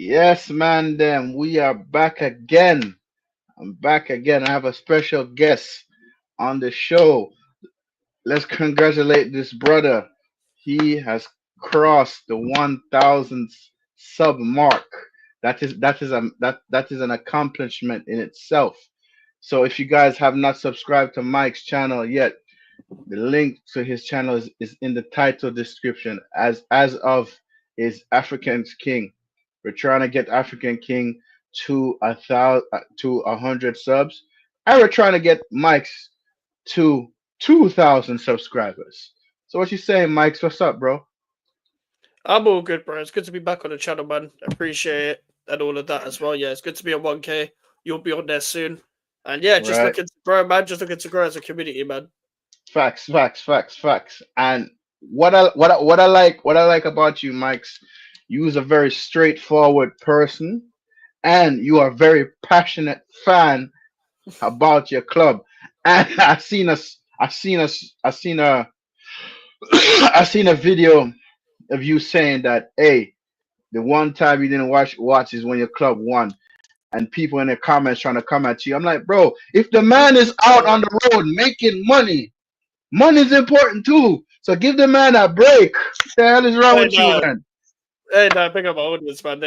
Yes, man, them. We are back again. I'm back again. I have a special guest on the show. Let's congratulate this brother. He has crossed the 1,000 sub mark. That is an accomplishment in itself. So if you guys have not subscribed to Mike's channel yet, the link to his channel is in the title description. As of is African's King. We're trying to get African King to 100 subs, and we're trying to get Mike's to 2,000 subscribers. So what you saying, Mike's? What's up, bro? I'm all good, bro. It's good to be back on the channel, man. Appreciate it and all of that as well. Yeah, it's good to be on 1K. You'll be on there soon. And yeah, just Right? looking to grow, man. Just looking to grow as a community, man. Facts, facts, facts, facts. And what I like about you, Mike's, you is a very straightforward person, and you are a very passionate fan about your club. And I seen a video of you saying that, hey, the one time you didn't watch is when your club won, and people in the comments trying to come at you. I'm like, bro, if the man is out on the road making money, money's important too. So give the man a break. What the hell is wrong Hey, with you, no. man? Hey, no, big up my audience, man.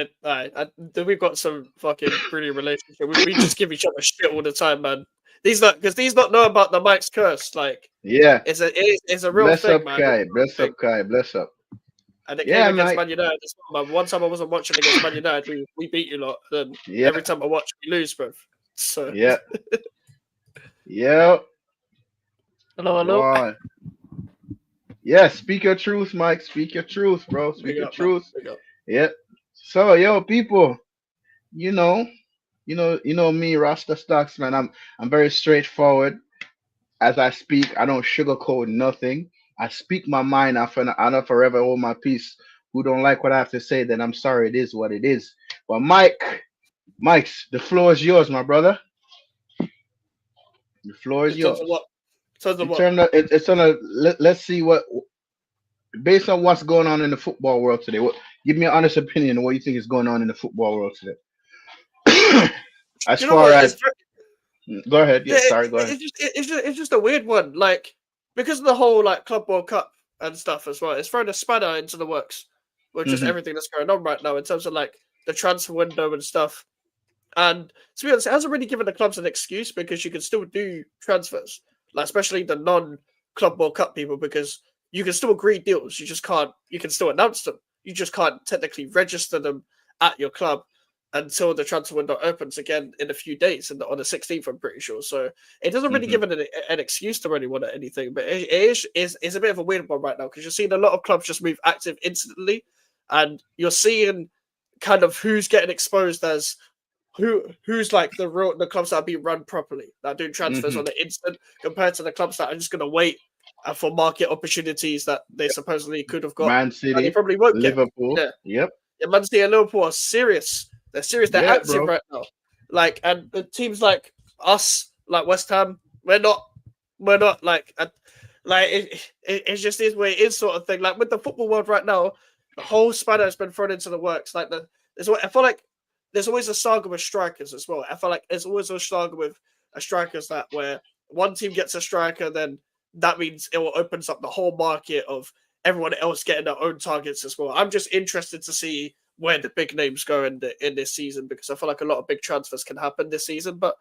We've got some fucking brilliant relationship. We just give each other shit all the time, man. These not know about the Mike's curse. Like, Yeah. it's a real Bless thing, up, man. It's Kai. a real Bless thing. up, Kai. Bless up. And it came Yeah, against Mike. Man United as well, man. One time I wasn't watching against Man United, we beat you lot. Then Yeah. every time I watch, we lose, bro. So, Yeah. Yeah. hello, hello. Boy. Yeah. Speak your truth, Mike. Speak your truth, bro. Speak Big your up, man. truth. Big up. Yeah. So, yo, people, you know, you know me, Rasta Stocks, man. I'm very straightforward. As I speak, I don't sugarcoat nothing. I speak my mind. I forever hold my peace. Who don't like what I have to say, then I'm sorry. It is what it is. But Mike's, the floor is yours, my brother. The floor is In terms of yours. what? In terms of In what? terms of it's on a let's see what based on what's going on in the football world today. Give me an honest opinion of what you think is going on in the football world today. As Do you know far what? as go ahead, yeah, sorry, go ahead. It's just a weird one. Like because of the whole like Club World Cup and stuff as well. It's thrown a spanner into the works with just Hmm. everything that's going on right now in terms of like the transfer window and stuff. And to be honest, it hasn't really given the clubs an excuse because you can still do transfers, like especially the non-Club World Cup people, because you can still agree deals. You just can't. You can still announce them. You just can't technically register them at your club until the transfer window opens again in a few days, and on the 16th, I'm pretty sure. So it doesn't really Hmm. give an excuse to anyone or anything, but it is a bit of a weird one right now because you're seeing a lot of clubs just move active instantly, and you're seeing kind of who's getting exposed as who's like the clubs that are being run properly, that are doing transfers Hmm. on the instant, compared to the clubs that are just going to wait for market opportunities that they supposedly could have got Man and they City, probably won't get. Liverpool. Yeah, Yep. yeah, Man City and Liverpool are serious. They're serious. They're Yeah, active bro. right now. Like, and the teams like us, like West Ham, we're not like it just is where it is sort of thing. Like with the football world right now, the whole spanner has been thrown into the works. Like I feel like there's always a saga with strikers as well. I feel like there's always a saga with a strikers that where one team gets a striker, then that means it will opens up the whole market of everyone else getting their own targets as well. I'm just interested to see where the big names go in this season because I feel like a lot of big transfers can happen this season. But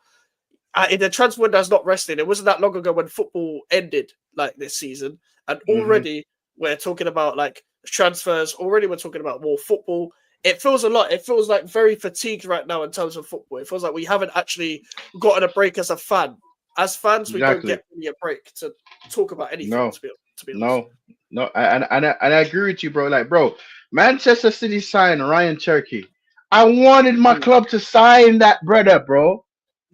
the transfer window is not resting. It wasn't that long ago when football ended like this season, and Hmm. already we're talking about like transfers. Already we're talking about more football. It feels a lot. It feels like very fatigued right now in terms of football. It feels like we haven't actually gotten a break as a fan. As fans, we don't Exactly. get really a break to talk about anything. No, To be honest. no, no. And I agree with you, bro. Like, bro, Manchester City signed Ryan Cherky. I wanted my Mm, club to sign that brother, bro.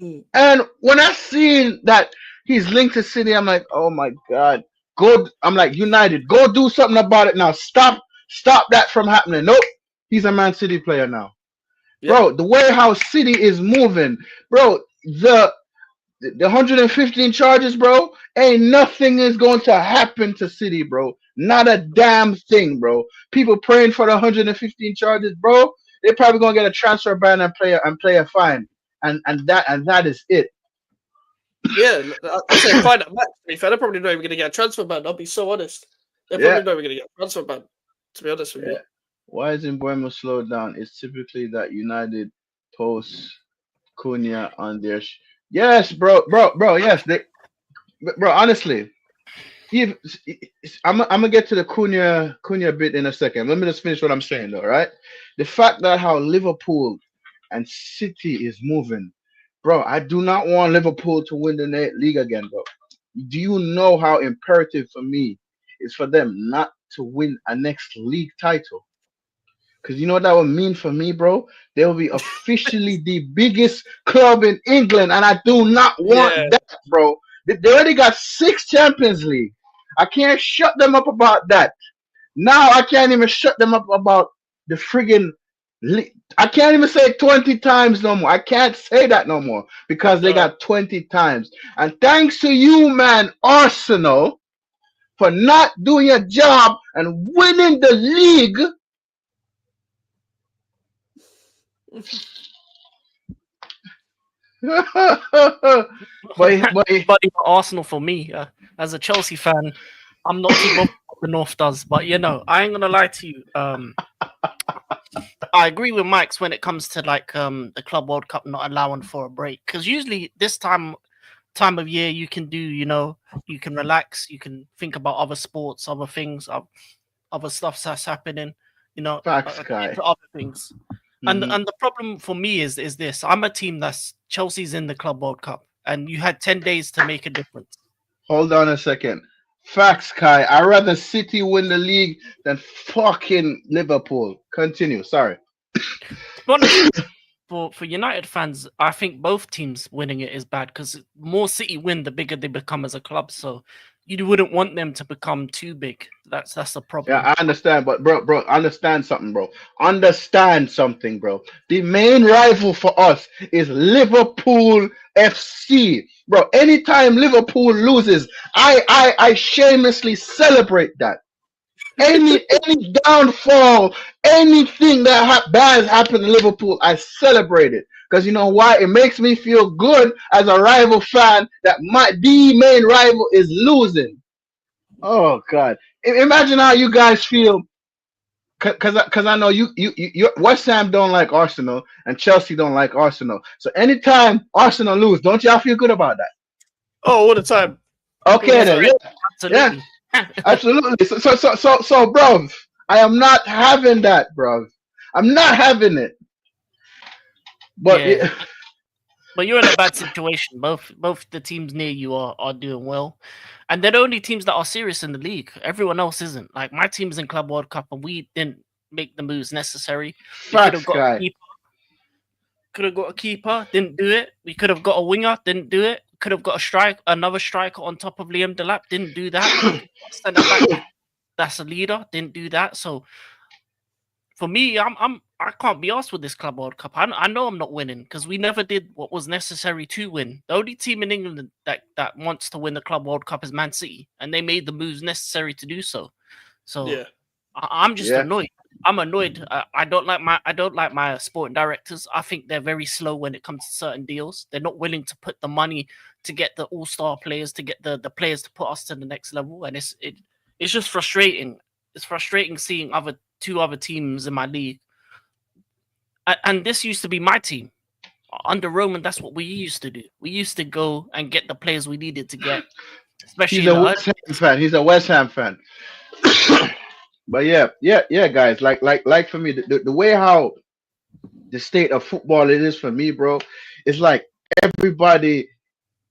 mm. And when I seen that he's linked to City, I'm like, oh my god, go! I'm like, United, go do something about it now. Stop that from happening. Nope, he's a Man City player now, Yeah, bro. The way how City is moving, bro. The 115 charges, bro. Ain't nothing is going to happen to City, bro. Not a damn thing, bro. People praying for the 115 charges, bro. They're probably gonna get a transfer ban and play a fine, and that is it. Yeah, I say fine at max. To be fair, they're probably not even going to get a transfer ban. I'll be so honest. They're Yeah, probably not even going to get a transfer ban. To be honest with you. yeah. Why isn't Bournemouth slowed down? It's typically that United posts Cunha on their. Yes, bro. Yes, bro. Honestly, if I'm gonna get to the Cunha bit in a second. Let me just finish what I'm saying though, right? The fact that how Liverpool and City is moving, bro. I do not want Liverpool to win the league again, bro. Do you know how imperative for me is for them not to win a next league title? Because you know what that would mean for me, bro? They will be officially the biggest club in England, and I do not Yeah. want that, bro. They already got 6 Champions League. I can't shut them up about that. Now I can't even shut them up about the friggin' I can't even say 20 times no more. I can't say that no more because they got 20 times. And thanks to you, man, Arsenal, for not doing your job and winning the league. But Arsenal for me, as a Chelsea fan, I'm not too bothered what the North does. But you know, I ain't gonna lie to you. I agree with Mike's when it comes to like the Club World Cup not allowing for a break, because usually this time of year you can do, you know, you can relax, you can think about other sports, other things, other stuff that's happening, you know, other things. And the problem for me is this: I'm a team that's Chelsea's in the Club World Cup, and you had 10 days to make a difference. Hold on a second. Facts, Kai. I'd rather City win the league than fucking Liverpool. Continue. Sorry. For United fans, I think both teams winning it is bad because more City win, the bigger they become as a club. So you wouldn't want them to become too big. That's the problem. Yeah, I understand, but bro, understand something, bro. Understand something, bro. The main rival for us is Liverpool FC, bro. Anytime Liverpool loses, I shamelessly celebrate that. Any downfall, anything that bad happened to Liverpool, I celebrate it. Because you know why? It makes me feel good as a rival fan that the main rival is losing. Oh God! Imagine how you guys feel. Cause I know you West Ham don't like Arsenal and Chelsea don't like Arsenal. So anytime Arsenal lose, don't y'all feel good about that? Oh, all the time. Okay then, yeah. Absolutely. So, bro, I am not having that, bro. I'm not having it. But yeah. But you're in a bad situation. Both the teams near you are doing well, and they're the only teams that are serious in the league. Everyone else isn't. Like my team's in Club World Cup, and we didn't make the moves necessary. We could have got a keeper. Could have got a keeper, didn't do it. We could have got a winger, didn't do it. Could have got another striker on top of Liam Delap, didn't do that. Centre back, that's a leader, didn't do that. So for me, I can't be asked with this Club World Cup. I know I'm not winning because we never did what was necessary to win. The only team in England that wants to win the Club World Cup is Man City, and they made the moves necessary to do so. So yeah. I'm just annoyed. I'm annoyed. I don't like my sporting directors. I think they're very slow when it comes to certain deals. They're not willing to put the money to get the all-star players, to get the players to put us to the next level, and it's just frustrating. It's frustrating seeing two other teams in my league. And this used to be my team. Under Roman, that's what we used to do. We used to go and get the players we needed to get. Especially he's a West Ham fan. He's a West Ham fan. But yeah, guys. Like for me, the way how the state of football it is for me, bro, it's like everybody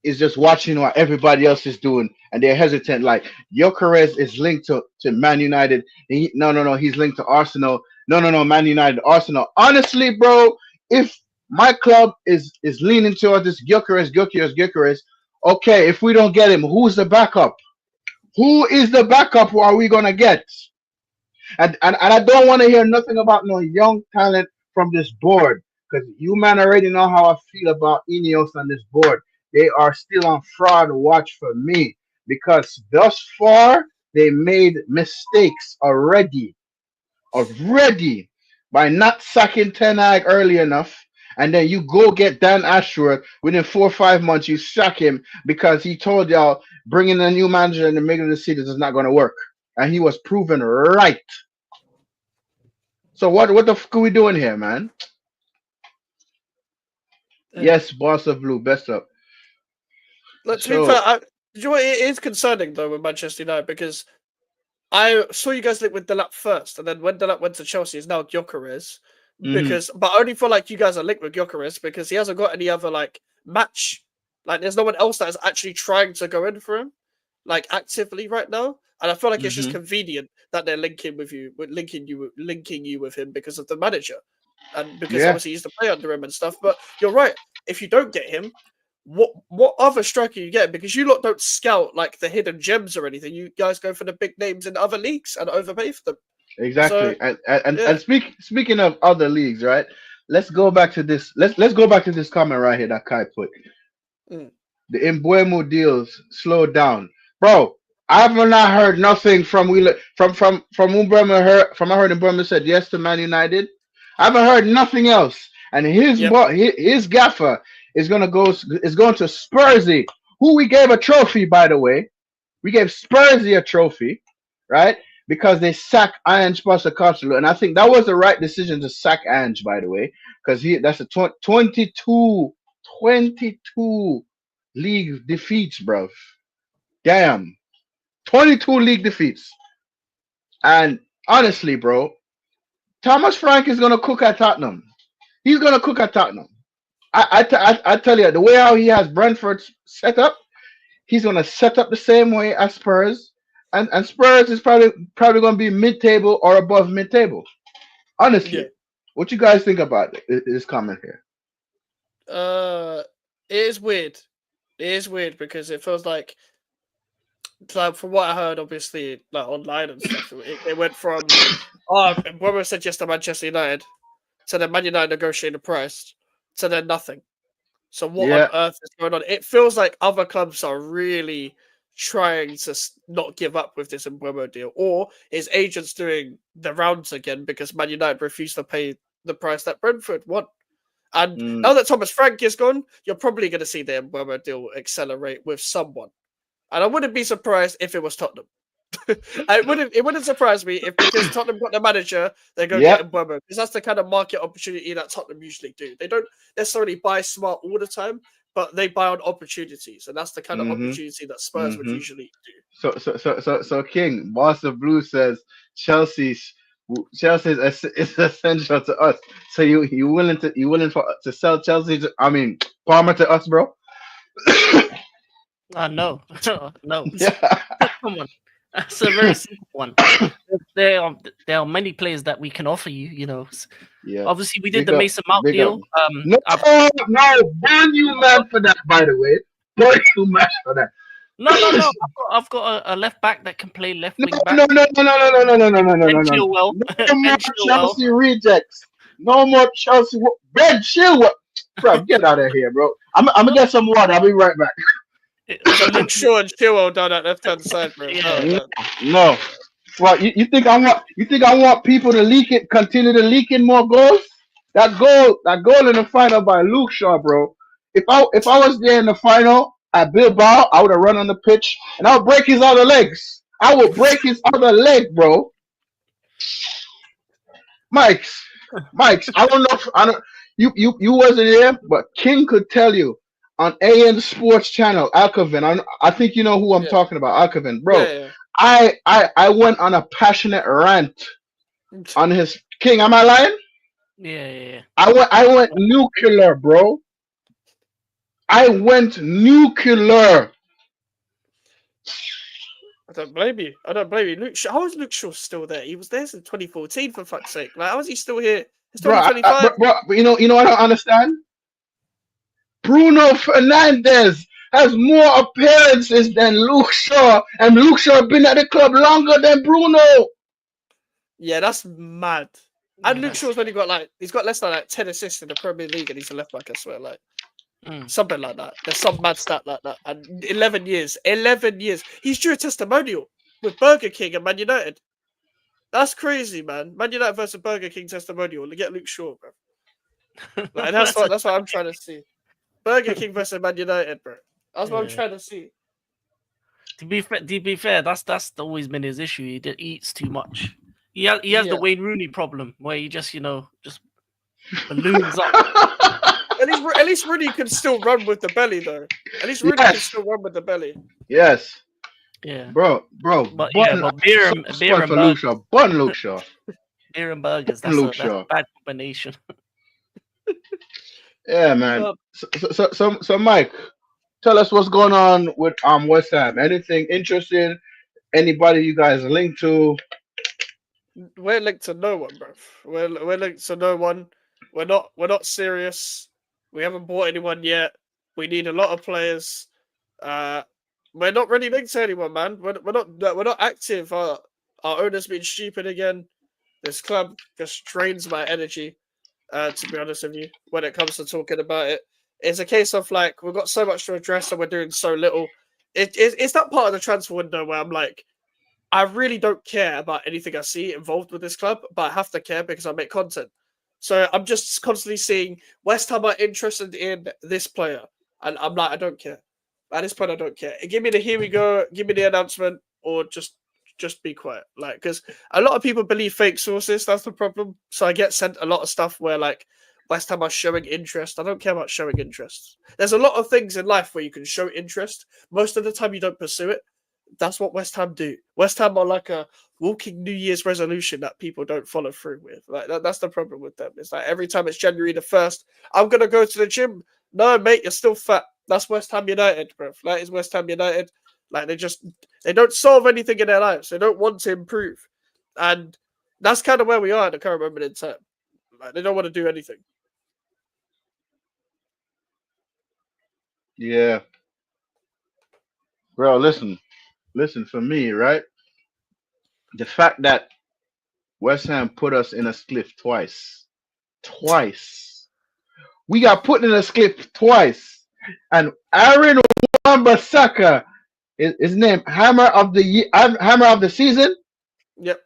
is just watching what everybody else is doing, and they're hesitant. Like Gyökeres is linked to Man United. No, he's linked to Arsenal. No, Man United, Arsenal. Honestly, bro, if my club is leaning towards this Gyökeres, okay, if we don't get him, who's the backup? Who is the backup? Who are we gonna get? And I don't want to hear nothing about no young talent from this board, because you man already know how I feel about Ineos on this board. They are still on fraud watch for me because thus far they made mistakes already. by not sacking Ten Hag early enough, and then you go get Dan Ashworth within 4 or 5 months. You sack him because he told y'all bringing a new manager in the middle of the season is not going to work, and he was proven right. So what the fuck are we doing here, man? Yes, boss of blue, best up. Look, to be fair, you know what, it is concerning though with Manchester United because I saw you guys link with Delap first, and then when Delap went to Chelsea, it's now Gyökeres. But I only feel like you guys are linked with Gyökeres because he hasn't got any other like match. Like, there's no one else that is actually trying to go in for him, like actively right now. And I feel like it's just convenient that they're linking you with him because of the manager, and because obviously he's the player under him and stuff. But you're right. If you don't get him, what other striker you get? Because you lot don't scout like the hidden gems or anything. You guys go for the big names in other leagues and overpay for them. Exactly. And speaking of other leagues, right? Let's go back to this. Let's go back to this comment right here that Kai put. The Embuemo deals slowed down, bro. I've not heard nothing from Embuemo. I heard Embuemo said yes to Man United. I haven't heard nothing else. And his gaffer is going to Spursy, who we gave a trophy, by the way. We gave Spursy a trophy, right? Because they sacked Ange Postecoglou, and I think that was the right decision to sack Ange, by the way, because that's a 22 league defeats, bro. Damn, 22 league defeats. And honestly, bro, Thomas Frank is gonna cook at Tottenham. He's gonna cook at Tottenham. I tell you, the way how he has Brentford set up, he's gonna set up the same way as Spurs, and Spurs is probably gonna be mid-table or above mid-table. Honestly, what you guys think about this comment here? It is weird. It is weird because it feels like from what I heard, obviously, like online and stuff, it went from when we said yes to Manchester United, to then Man United negotiating the price, to then nothing. So what on earth is going on? It feels like other clubs are really trying to not give up with this Embuemo deal, or his agent's doing the rounds again because Man United refused to pay the price that Brentford want. And now that Thomas Frank is gone, you're probably going to see the Embuemo deal accelerate with someone. And I wouldn't be surprised if it was Tottenham. It wouldn't surprise me if, because Tottenham got the manager, they go get Embuemo, because that's the kind of market opportunity that Tottenham usually do. They don't necessarily buy smart all the time, but they buy on opportunities, and that's the kind of opportunity that Spurs would usually do. So King, Boss of Blue says Chelsea's is essential to us. So you willing to sell Chelsea? Palmer to us, bro? No. Come on. That's a very simple one. There are many players that we can offer you, you know. Yeah. Obviously, we did the Mason Mount deal. No, ban you man for that, by the way. Ban you man for that. No. I've got a left back that can play left wing back. No. Chilwell. No more Chelsea rejects. No more Chelsea. Ben Chilwell. Bro, get out of here, bro. I'm gonna get some water. I'll be right back. So Luke Shaw and Chilwell down that left hand side, bro. No. Well, you think I want people to continue to leak in more goals? That goal in the final by Luke Shaw, bro. If I was there in the final at Bilbao, I would have run on the pitch and I would break his other legs. I would break his other leg, bro. Mike's. I don't know. You wasn't here, but King could tell you. On AN Sports Channel, Alcaven. I think you know who I'm talking about, Alcaven, bro. Yeah. I went on a passionate rant on his King. Am I lying? Yeah. I went nuclear, bro. I went nuclear. I don't blame you. How is Luke Shaw still there? He was there since 2014, for fuck's sake. Like, how is he still here? It's 2025. Bro, you know what I don't understand? Bruno Fernandes has more appearances than Luke Shaw, and Luke Shaw been at the club longer than Bruno. Yeah, that's mad. And Luke Shaw's only got less than 10 assists in the Premier League, and he's a left back, I swear, something like that. There's some mad stat like that. And 11 years, he's due a testimonial with Burger King and Man United. That's crazy, man. Man United versus Burger King testimonial. Get Luke Shaw, bro. Like, that's what I'm trying to see. Burger King versus Man United, bro. That's what I'm trying to see. To be fair, that's always been his issue. He eats too much. He has the Wayne Rooney problem where he just just balloons up. At least Rooney can still run with the belly, though. At least Rooney can still run with the belly. Yes. Yeah, bro. But beer and burgers. Bun Luke Shaw. Beer and burgers. That's a bad combination. Yeah, man. So, Mike, tell us what's going on with West Ham. Anything interesting? Anybody you guys linked to? We're linked to no one, bro. We're linked to no one. We're not serious. We haven't bought anyone yet. We need a lot of players. We're not really linked to anyone, man. We're not active. Our owner's been stupid again. This club just drains my energy. To be honest with you, when it comes to talking about it, it's a case of like we've got so much to address and we're doing so little. It's that part of the transfer window where I'm like, I really don't care about anything I see involved with this club, but I have to care because I make content. So I'm just constantly seeing West Ham are interested in this player, and I'm like, I don't care. At this point, I don't care. Give me the here we go, give me the announcement, or just be quiet. Like, because a lot of people believe fake sources. That's the problem. So I get sent a lot of stuff where like West Ham are showing interest. I don't care about showing interest. There's a lot of things in life where you can show interest. Most of the time, you don't pursue it. That's what West Ham do. West Ham are like a walking New Year's resolution that people don't follow through with. Like that's the problem with them. It's like every time it's January the 1st, I'm gonna go to the gym. No, mate, you're still fat. That's West Ham United, bro. That is West Ham United. Like they don't solve anything in their lives. They don't want to improve, and that's kind of where we are at the current moment in time. Like they don't want to do anything. Yeah, bro. Listen. For me, right? The fact that West Ham put us in a cliff twice. We got put in a cliff twice. And Aaron Wan-Bissaka, his name, Hammer of the season. Yep.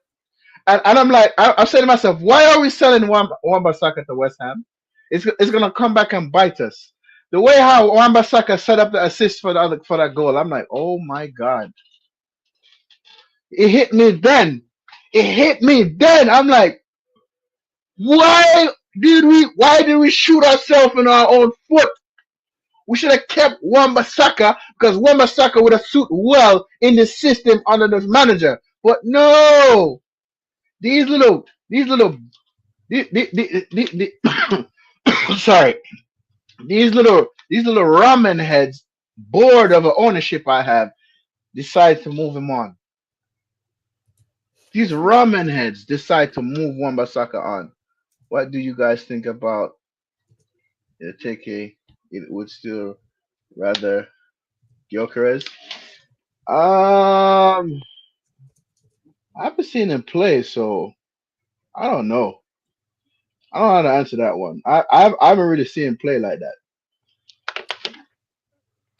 And I'm like, I'm saying to myself, why are we selling Wan-Bissaka to West Ham? It's gonna come back and bite us. The way how Wan-Bissaka set up the assist for that goal, I'm like, oh my god. It hit me then. I'm like, why did we shoot ourselves in our own foot? We should have kept Wan-Bissaka because Wan-Bissaka would have suited well in the system under this manager. But no, these little sorry, these little ramen heads, bored of the ownership I have, decide to move him on. These ramen heads decide to move Wan-Bissaka on. What do you guys think about TK? It would still rather Gyökeres. I haven't seen him play, so I don't know. I don't know how to answer that one. I haven't really seen him play like that.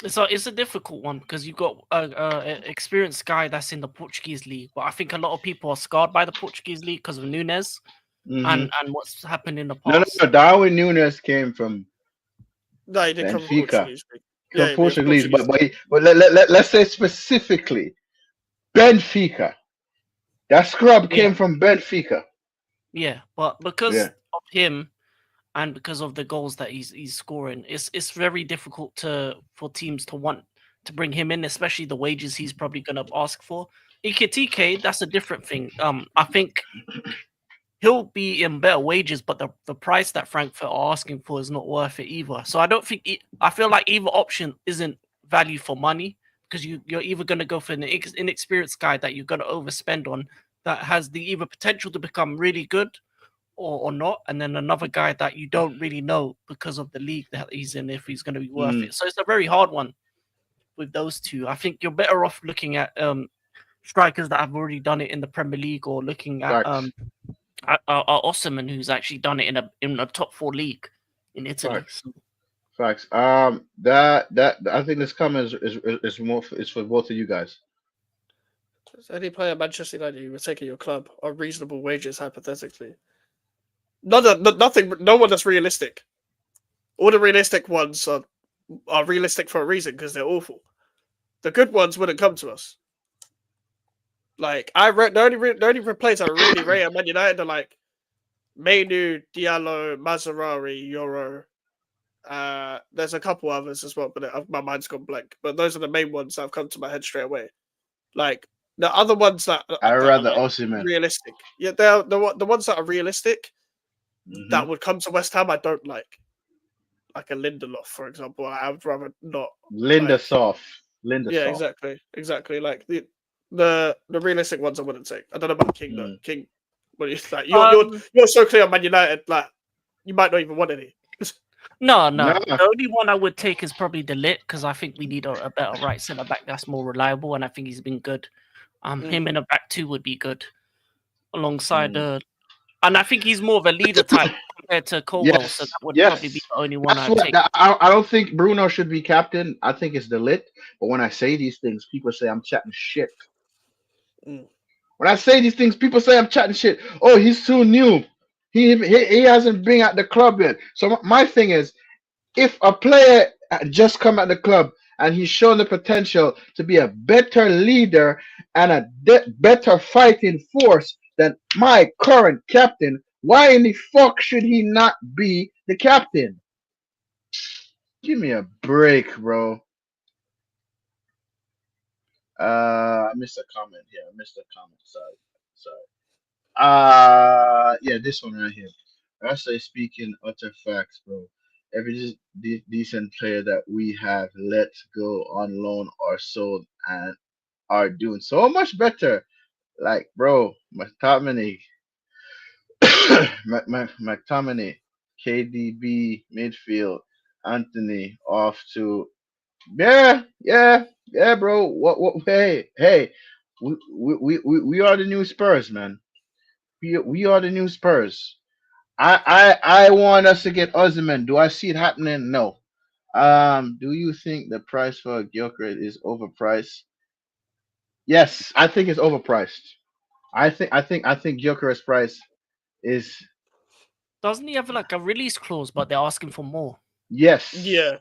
It's a difficult one because you've got an experienced guy that's in the Portuguese league, but I think a lot of people are scarred by the Portuguese league because of Nunes and what's happened in the past. No, Darwin Nunes came from No, he did come from Benfica. Portuguese league. From Portuguese, but let's say specifically Benfica. That scrub came from Benfica. Yeah, but because of him and because of the goals that he's scoring, it's very difficult for teams to want to bring him in, especially the wages he's probably going to ask for. Ekitike, that's a different thing. I think he'll be in better wages, but the price that Frankfurt are asking for is not worth it either. So I don't think I feel like either option isn't value for money because you're either going to go for an inexperienced guy that you're going to overspend on that has the either potential to become really good or not, and then another guy that you don't really know because of the league that he's in if he's going to be worth it. So it's a very hard one with those two. I think you're better off looking at strikers that have already done it in the Premier League or looking at Osimhen, who's actually done it in a top 4 league in Italy. Facts. That I think this comment is more for both of you guys. Any player Manchester United you would take at your club on reasonable wages, hypothetically. Nothing. No one that's realistic. All the realistic ones are realistic for a reason because they're awful. The good ones wouldn't come to us. Like the only players I really rate at Man United are like Mainu, Diallo, Mazzarari, Euro. There's a couple others as well, but my mind's gone blank. But those are the main ones that have come to my head straight away. Like the other ones that I that rather are, like, Osimhen. realistic. Yeah, they're the ones that are realistic that Mhm. would come to West Ham. I don't like a Lindelof, for example. I would rather not. Linda Like, Soft. Linda yeah, Soft. exactly. Like the realistic ones, I wouldn't take. I don't know about King though. King, but it's like you're so clear on Man United, like you might not even want any. No. Nah. The only one I would take is probably the Lit because I think we need a better right centre back that's more reliable, and I think he's been good. Him in a back two would be good alongside and I think he's more of a leader type compared to Colwell, Yes, so that would yes. probably be the only one That's I'd what take. I don't think Bruno should be captain. I think it's the lit. But when I say these things, people say I'm chatting shit. Mm. When I say these things, people say I'm chatting shit. Oh, he's too new. He hasn't been at the club yet. So my thing is, if a player just come at the club and he's shown the potential to be a better leader and a better fighting force than my current captain, why in the fuck should he not be the captain? Give me a break, bro. I missed a comment here. Sorry. Yeah, this one right here. I say speaking utter facts, bro. Every decent player that we have let go on loan or sold and are doing so much better. Like, bro, McTominay, McTominay, KDB midfield, Anthony off to yeah, bro. What? Hey, we are the new Spurs, man. We are the new Spurs. I want us to get Osimhen. Do I see it happening? No. Do you think the price for Gyökeres is overpriced? Yes, I think it's overpriced. I think Gyökeres' price is Doesn't he have like a release clause, but they're asking for more? yes. Yeah.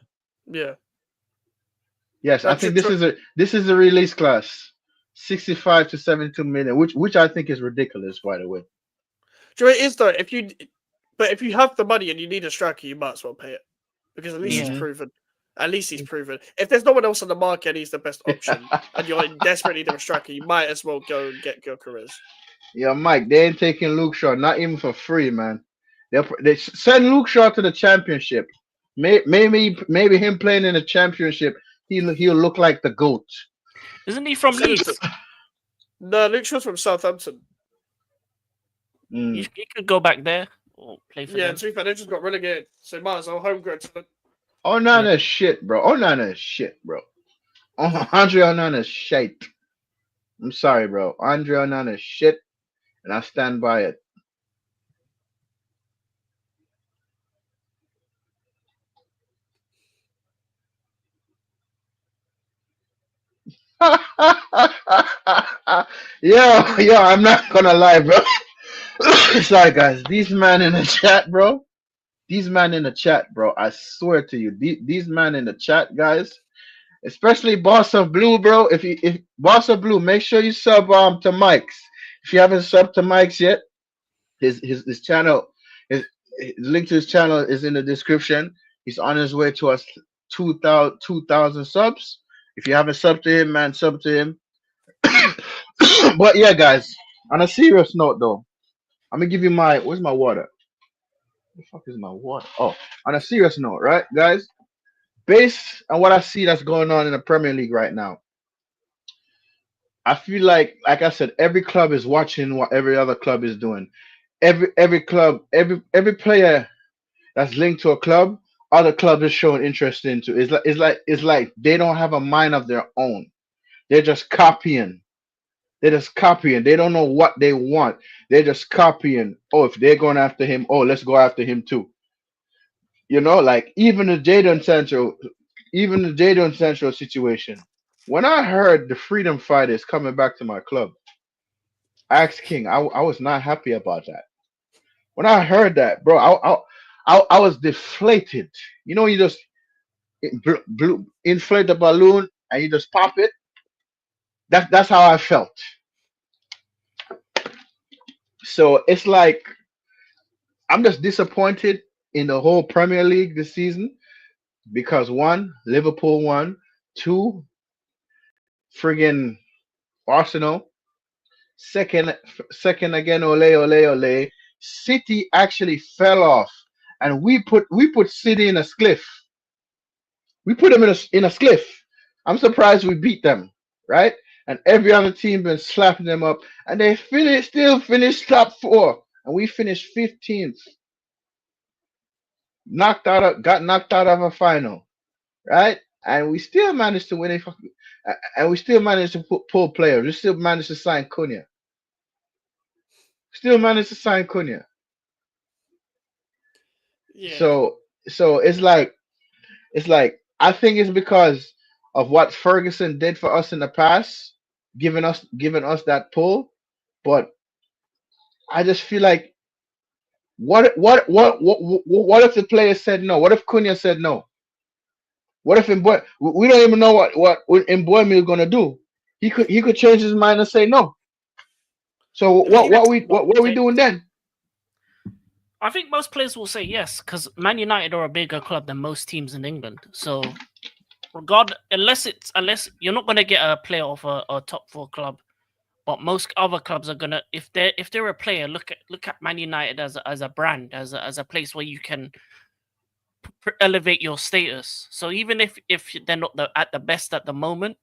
Yes, I think this is a release class. 65 to 72 million, which I think is ridiculous, by the way. Do you know what it is though? If you have the money and you need a striker, you might as well pay it because at least he's proven. At least he's proven. If there's no one else on the market and he's the best option, and you're in desperate need of a striker, you might as well go and get Gyökeres. Yeah, Mike, they ain't taking Luke Shaw, not even for free, man. They send Luke Shaw to the championship. Maybe him playing in the championship, he'll look like the GOAT. Isn't he from Leeds? No, Luke Shaw's from Southampton. You could go back there or play for them. Yeah, to be fair, they just got relegated, so might as well homegrown. Onana's shit, bro. Onana's shit, bro. Andre Onana's shit. I'm sorry, bro. Andre Onana's shit, and I stand by it. yo, I'm not gonna lie, bro. Sorry, guys. These man in the chat, bro. I swear to you, these man in the chat, guys, especially Boss of Blue, bro. If Boss of Blue, make sure you sub to Mike's. If you haven't subbed to Mike's yet, his channel, his link to his channel is in the description. He's on his way to us 2,000 subs. If you haven't subbed to him, man, sub to him. But yeah, guys, on a serious note, though, I'm gonna give you where's my water? The fuck is my water? Oh, on a serious note, right, guys? Based on what I see that's going on in the Premier League right now, I feel like I said, every club is watching what every other club is doing. Every club, every player that's linked to a club, other clubs is showing interest into. It's like they don't have a mind of their own. They're just copying. They don't know what they want. They're just copying. Oh, if they're going after him, oh, let's go after him too. You know, like even the Jadon Sancho situation. When I heard the freedom fighter is coming back to my club, I asked King, I was not happy about that. When I heard that, bro, I was deflated. You know, you just inflate the balloon and you just pop it. That's how I felt. So it's like I'm just disappointed in the whole Premier League this season because one, Liverpool won, two, friggin' Arsenal, second again, ole. City actually fell off, and we put City in a cliff. We put them in a cliff. I'm surprised we beat them, right? And every other team been slapping them up, and they still finished top four, and we finished 15th, got knocked out of a final, right? And we still managed to win it, and we still managed to pull players. We still managed to sign Cunha. Still managed to sign Cunha. Yeah. So it's like I think it's because of what Ferguson did for us in the past, giving us that pull. But I just feel like what if the player said no? What if Cunha said no? What if we don't even know what Mboimo is gonna do? He could change his mind and say no. So what Depends what on we what what are we it doing takes. then? I think most players will say yes because Man United are a bigger club than most teams in England. So, unless you're not going to get a player off a top four club, but most other clubs are gonna if they're a player, look at Man United as a brand, as a place where you can elevate your status. So even if they're not at the best at the moment,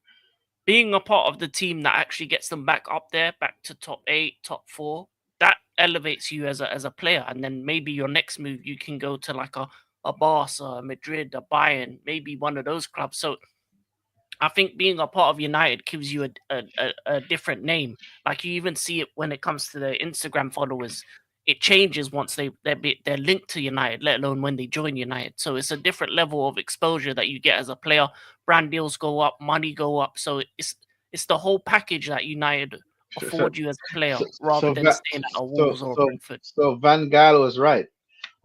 being a part of the team that actually gets them back up there, back to top 8, top 4, that elevates you as a player. And then maybe your next move, you can go to like a Barca, a Madrid, a Bayern, maybe one of those clubs. So I think being a part of United gives you a different name. Like you even see it when it comes to their Instagram followers. It changes once they're linked to United, let alone when they join United. So it's a different level of exposure that you get as a player. Brand deals go up, money go up. So it's the whole package that United So afford you as a player, so rather so than Va- staying at a so Wolves or a so, Brentford. so Van Gaal was right.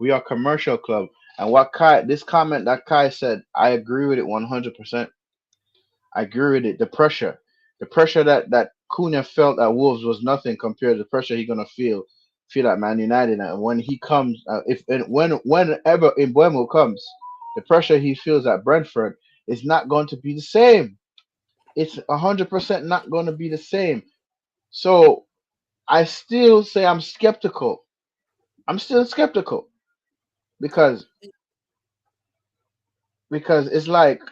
We are a commercial club. And this comment that Kai said, I agree with it 100%. I agree with it. The pressure that Cunha felt at Wolves was nothing compared to the pressure he's gonna feel at Man United. And when he comes, if and whenever Embuemo comes, the pressure he feels at Brentford is not going to be the same. It's 100% not going to be the same. So I still say I'm skeptical. I'm still skeptical because it's like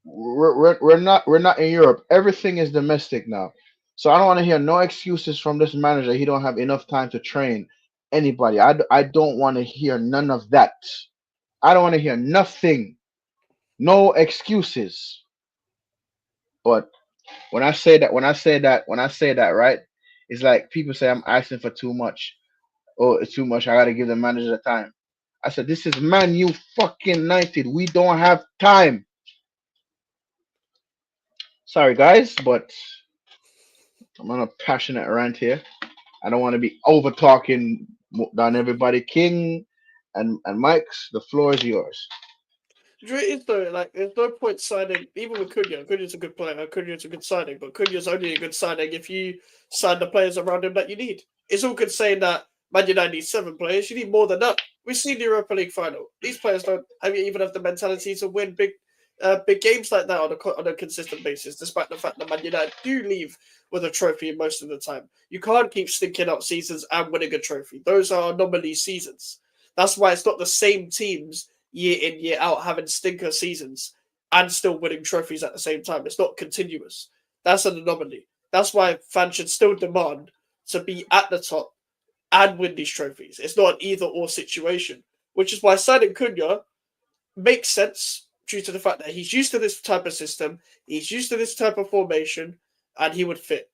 we're not in Europe. Everything is domestic now. So I don't want to hear no excuses from this manager. He don't have enough time to train anybody. I don't want to hear none of that. I don't want to hear nothing. No excuses. But when I say that, right? It's like people say I'm asking for too much. Oh, it's too much. I gotta give the manager the time. I said, this is Man U fucking United. We don't have time. Sorry, guys, but I'm on a passionate rant here. I don't want to be over talking down everybody. King and Mike's, the floor is yours. The truth is though, like there's no point signing even with Cunha. Cunha's a good player. Cunha's a good signing, but Cunha's only a good signing if you sign the players around him that you need. It's all good saying that Man United needs 7 players. You need more than that. We've seen the Europa League final. These players don't even have the mentality to win big games like that on a consistent basis, despite the fact that Man United do leave with a trophy most of the time. You can't keep stinking up seasons and winning a trophy. Those are anomaly seasons. That's why it's not the same teams year in, year out having stinker seasons and still winning trophies at the same time. It's not continuous. That's an anomaly. That's why fans should still demand to be at the top and win these trophies. It's not an either or situation, which is why signing Cunha makes sense due to the fact that he's used to this type of system, he's used to this type of formation, and he would fit.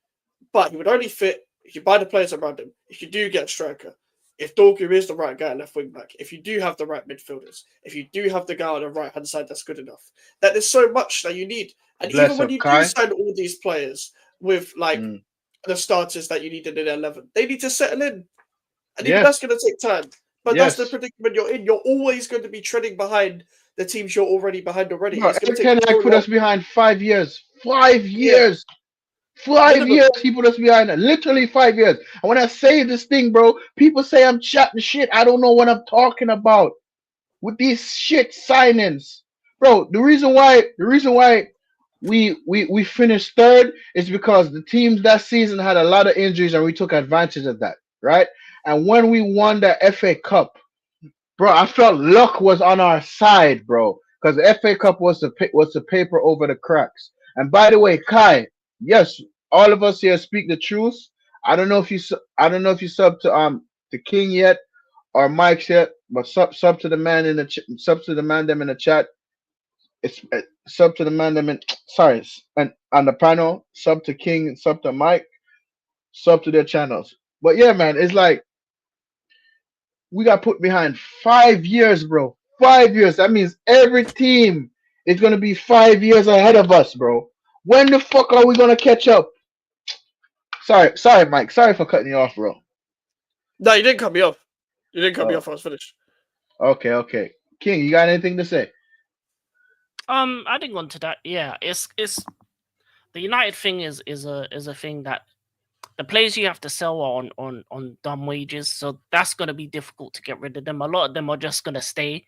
But he would only fit if you buy the players around him, if you do get a striker. if Dorgu is the right guy at left wing back, if you do have the right midfielders, if you do have the guy on the right hand side that's good enough, that there's so much that you need. And even Bless when up, you do Kai. sign all these players with like the starters that you needed in 11, they need to settle in. And even that's going to take time. But that's the predicament you're in. You're always going to be treading behind the teams you're already behind already. Bro, it's going to Ten take Hag put us behind 5 years. 5 years. 5 years he put us behind. Literally 5 years. And when I say this thing, bro, people say I'm chatting shit. I don't know what I'm talking about with these shit signings, bro. The reason why we finished third is because the teams that season had a lot of injuries and we took advantage of that, right? And when we won the FA Cup, bro, I felt luck was on our side, bro, because the FA Cup was the paper over the cracks. And by the way, Kai, yes, all of us here speak the truth. I don't know if you sub to King yet or Mike's yet, but sub to the man in the sub to the man them in the chat. It's sub to the man them in and on the panel, sub to King, sub to Mike, sub to their channels. But yeah, man, it's like we got put behind 5 years, bro. 5 years. That means every team is gonna be 5 years ahead of us, bro. When the fuck are we gonna catch up? Sorry, Mike. Sorry for cutting you off, bro. No, you didn't cut me off. You didn't cut me off. I was finished. Okay. King, you got anything to say? Adding on to that, yeah, it's the United thing is a thing that the players you have to sell are on dumb wages, so that's going to be difficult to get rid of them. A lot of them are just going to stay.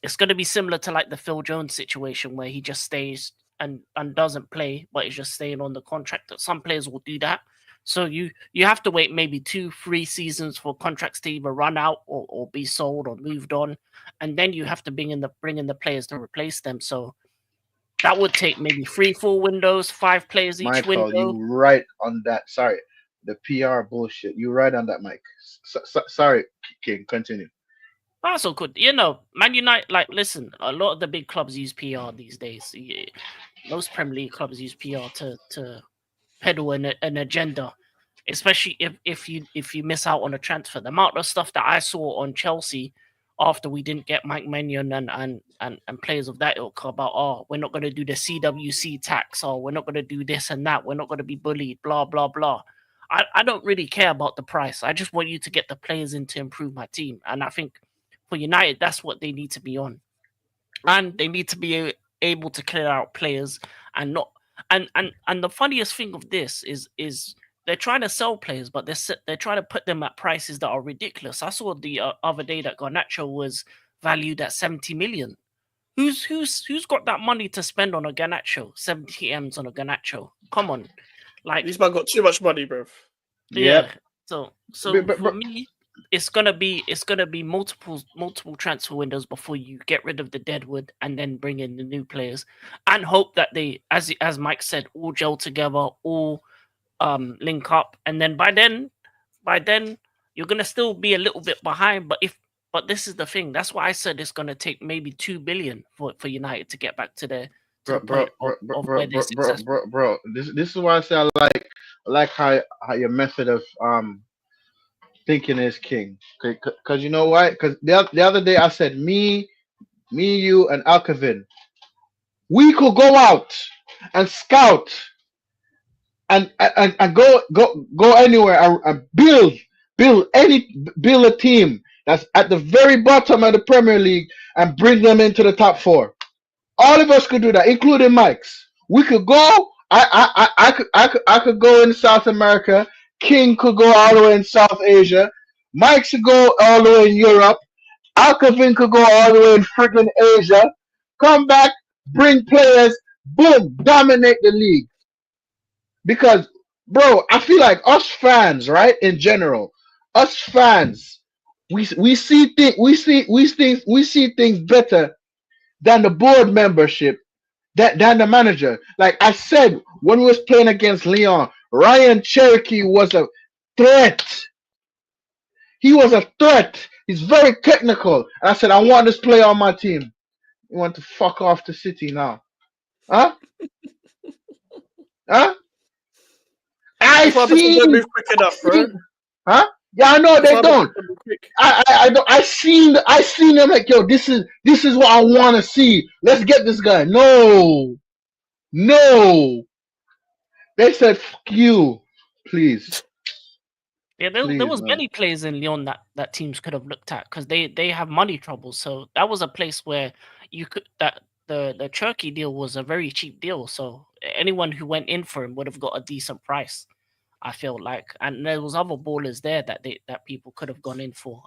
It's going to be similar to like the Phil Jones situation where he just stays and doesn't play, but he's just staying on the contract. Some players will do that. So you have to wait maybe 2-3 seasons for contracts to either run out or be sold or moved on, and then you have to bring in the players to replace them. So that would take maybe 3-4 windows, 5 players each window. You right on that. Sorry, the PR bullshit. You right on that, Mike. Sorry, King. Continue. That's all good. You know, Man United, like, listen, a lot of the big clubs use PR these days. Most Premier League clubs use PR to peddle an agenda, especially if you miss out on a transfer. The amount of stuff that I saw on Chelsea after we didn't get Mike Maignan and players of that ilk about, we're not going to do the CWC tax, or we're not going to do this and that, we're not going to be bullied, blah, blah, blah. I don't really care about the price. I just want you to get the players in to improve my team. And I think for United, that's what they need to be on. And they need to be able to clear out players and not. And the funniest thing of this is they're trying to sell players, but they're trying to put them at prices that are ridiculous. I saw the other day that Garnacho was valued at 70 million. Who's got that money to spend on a Garnacho? 70 M's on a Garnacho. Come on, like this man got too much money, bro. Yeah. So for me, it's gonna be multiple transfer windows before you get rid of the deadwood and then bring in the new players, and hope that they, as Mike said, all gel together, all link up, and then by then you're gonna still be a little bit behind. But this is the thing. That's why I said it's gonna take maybe 2 billion for United to get back to their bro. This is why I say I like how your method of thinking is, King. Because you know why? Because the other day I said me, you, and Alcavin, we could go out and scout and go anywhere and build a team that's at the very bottom of the Premier League and bring them into the top 4. All of us could do that, including Mike's. We could go. I could go in South America. King could go all the way in South Asia. Mike should go all the way in Europe. Alcavin could go all the way in freaking Asia. Come back, bring players, boom, dominate the league. Because, bro, I feel like us fans, right, in general, us fans, we see things better than the board membership, than the manager. Like I said, when we was playing against Lyon, Ryan Cherokee was a threat. He was a threat. He's very technical. And I said, I want this player on my team. You want to fuck off to City now? Huh? Huh? I see. Move quick enough, bro. Huh? Yeah, I know The they final don't. will be quick. I seen them like, yo, this is what I want to see. Let's get this guy. No, no. They said, "Fuck you, please, Yeah, there please, was man." many players in Lyon that teams could have looked at because they have money troubles. So that was a place where you could that the Turkey deal was a very cheap deal. So anyone who went in for him would have got a decent price. I feel like, and there was other ballers there that people could have gone in for.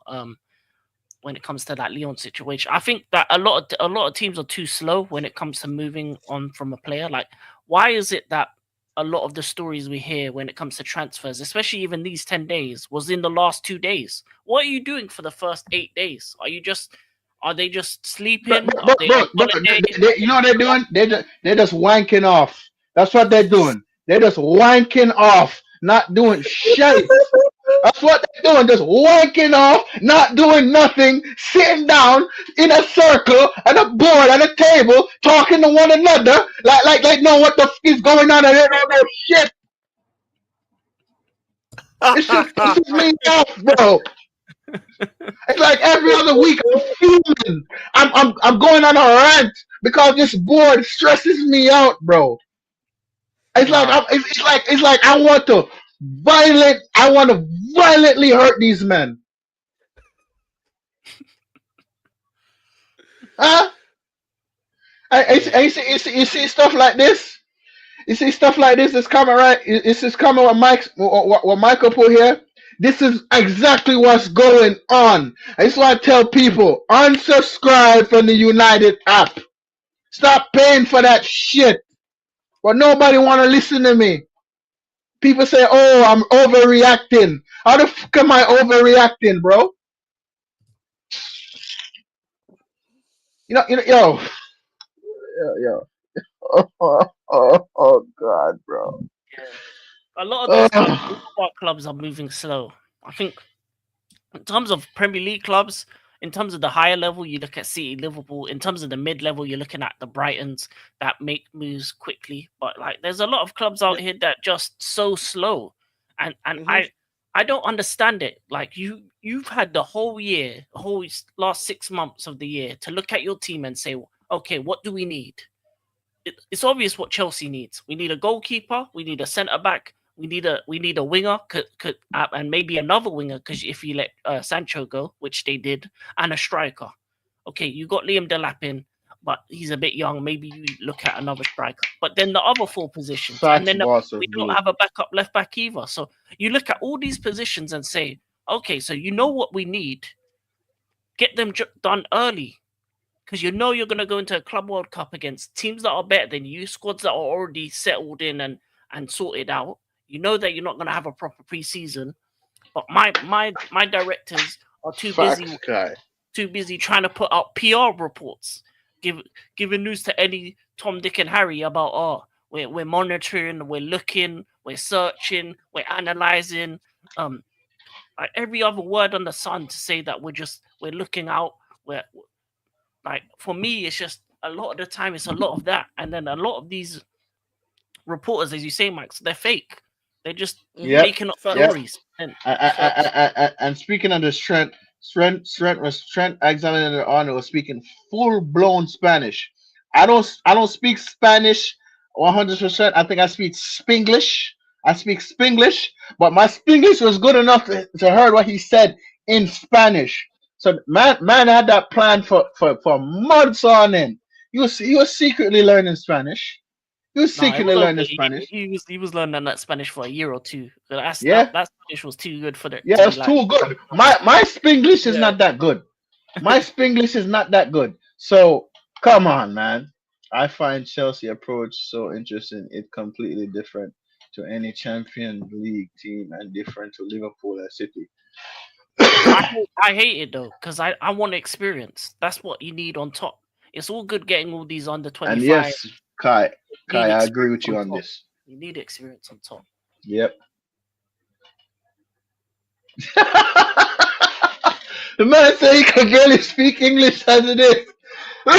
When it comes to that Lyon situation, I think that a lot of teams are too slow when it comes to moving on from a player. Like, why is it that a lot of the stories we hear when it comes to transfers, especially even these 10 days, was in the last 2 days? What are you doing for the first 8 days? Are they just But, sleeping? but, Are but, they but, on but holiday? you know what they're doing? They're just wanking off. That's what they're doing. They're just wanking off, not doing shit. That's what they're doing, just wanking off, not doing nothing, sitting down in a circle at a board at a table, talking to one another, like, know what the f is going on, and they don't know shit. It just pisses me off, bro. It's like every other week I'm fuming. I'm going on a rant because this board stresses me out, bro. It's like Nah, it's like I want to violently hurt these men. Huh? yeah. You see stuff like this. You see stuff like this is coming right. This is coming. What Michael put here. This is exactly what's going on. That's why I tell people unsubscribe from the United app. Stop paying for that shit. But nobody want to listen to me. People say, "Oh, I'm overreacting." How the fuck am I overreacting, bro? Yo, yo. Oh, God, bro. Yeah. A lot of these clubs, Ugh. all of our clubs are moving slow. I think in terms of Premier League clubs, in terms of the higher level, you look at City, Liverpool. In terms of the mid level, you're looking at the Brightons that make moves quickly. But like, there's a lot of clubs out here that just so slow, and Mhm. I don't understand it. Like you've had the whole year, last 6 months of the year to look at your team and say, okay, what do we need? It's obvious what Chelsea needs. We need a goalkeeper. We need a centre back. We need a winger, and maybe another winger because if you let Sancho go, which they did, and a striker. Okay, you got Liam Delap in, but he's a bit young. Maybe you look at another striker. But then the other four positions, and Facts, then boss we of don't blue. have a backup left back either. So you look at all these positions and say, okay, so you know what we need. Get them done early because you know you're going to go into a Club World Cup against teams that are better than you, squads that are already settled in and sorted out. You know that you're not going to have a proper preseason, but my directors are Facts, guy. too busy trying to put out PR reports, giving news to any Tom, Dick, and Harry about we're monitoring, we're looking, we're searching, we're analyzing. Like every other word on the sun to say that we're looking out. We're like for me, it's just a lot of the time it's a lot of that, and then a lot of these reporters, as you say, Max, they're fake. They're just Mhm. Yep, making up yep. Facts. stories. And Facts. And speaking of this, Trent Alexander-Arnold was speaking full blown Spanish. I don't speak Spanish 100%. I think I speak Spanglish. I speak Spanglish, but my Spanglish was good enough to hear what he said in Spanish. So man had that plan for months on end. He was secretly learning Spanish. He was no, it secretly was learning okay. Spanish. He was learning that Spanish for a year or two. Yeah, That Spanish was too good for it yeah, to be it's like. too good. My Spanglish is Yeah. not that good. My Spanglish is not that good. So come on, man. I find Chelsea approach so interesting. It's completely different to any Champion League team and different to Liverpool and City. I hate it though because I want experience. That's what you need on top. It's all good getting all these under And 25. yes, Kai, You need I agree experience with you on on top. this. You need experience on top. Yep. The man say he can barely speak English as it is. Yeah,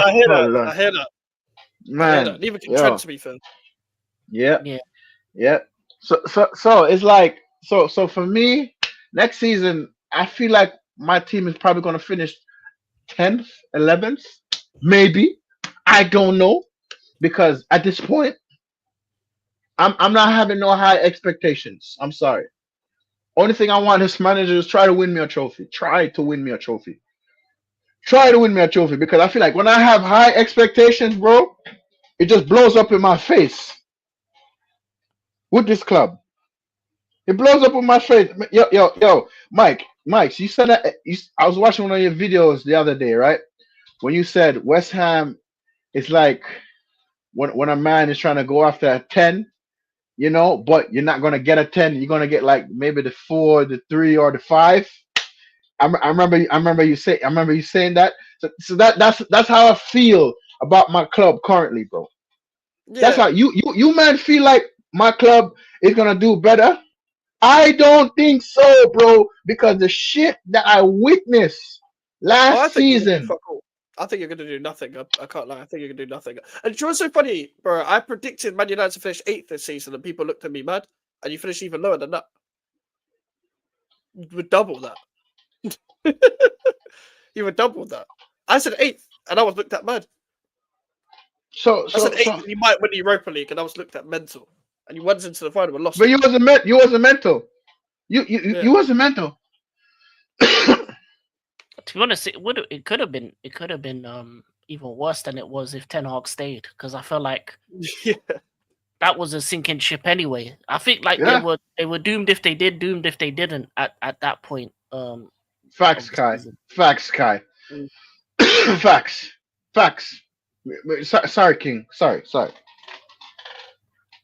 I hear Oh that. Lord, I hear that. I hear that. man, Neither can Trent, yo, to be fair. yep. Yeah, Yeah. So it's like so for me, Next season, I feel like my team is probably going to finish 10th, 11th, maybe. I don't know because at this point, I'm not having no high expectations. I'm sorry. Only thing I want this manager is try to win me a trophy. Try to win me a trophy. Try to win me a trophy because I feel like when I have high expectations, bro, it just blows up in my face with this club. It blows up in my face. Yo, Mike, you said that. I was watching one of your videos the other day, right? When you said West Ham is like when a man is trying to go after a 10, but you're not gonna get a 10. You're gonna get like maybe the 4, the 3, or the 5. I remember you saying that. So that's how I feel about my club currently, bro. That's Yeah. how you man feel like my club is gonna do better. I don't think so, bro, because the shit that I witnessed Oh, I last think you're gonna do season. fuck all. I think you're gonna do nothing. I can't lie. I think you're gonna do nothing. And do you know what's so funny, bro? I predicted Man United to finish 8th this season, and people looked at me mad. And you finished even lower than that. You would double that. You would double that. I said 8th, and I was looked at mad. So I said so 8th, so and you might win the Europa League, and I was looked at mental. And you went into the final and lost but it. you wasn't mental. Yeah. You wasn't mental. To be honest, it could have been even worse than it was if Ten Hag stayed, because I feel like Yeah. that was a sinking ship anyway. I think like Yeah. they were doomed if they did, doomed if they didn't at that point. Facts, Of the Kai. season. Facts, Kai. Mm. Facts. Facts. Sorry, King. Sorry.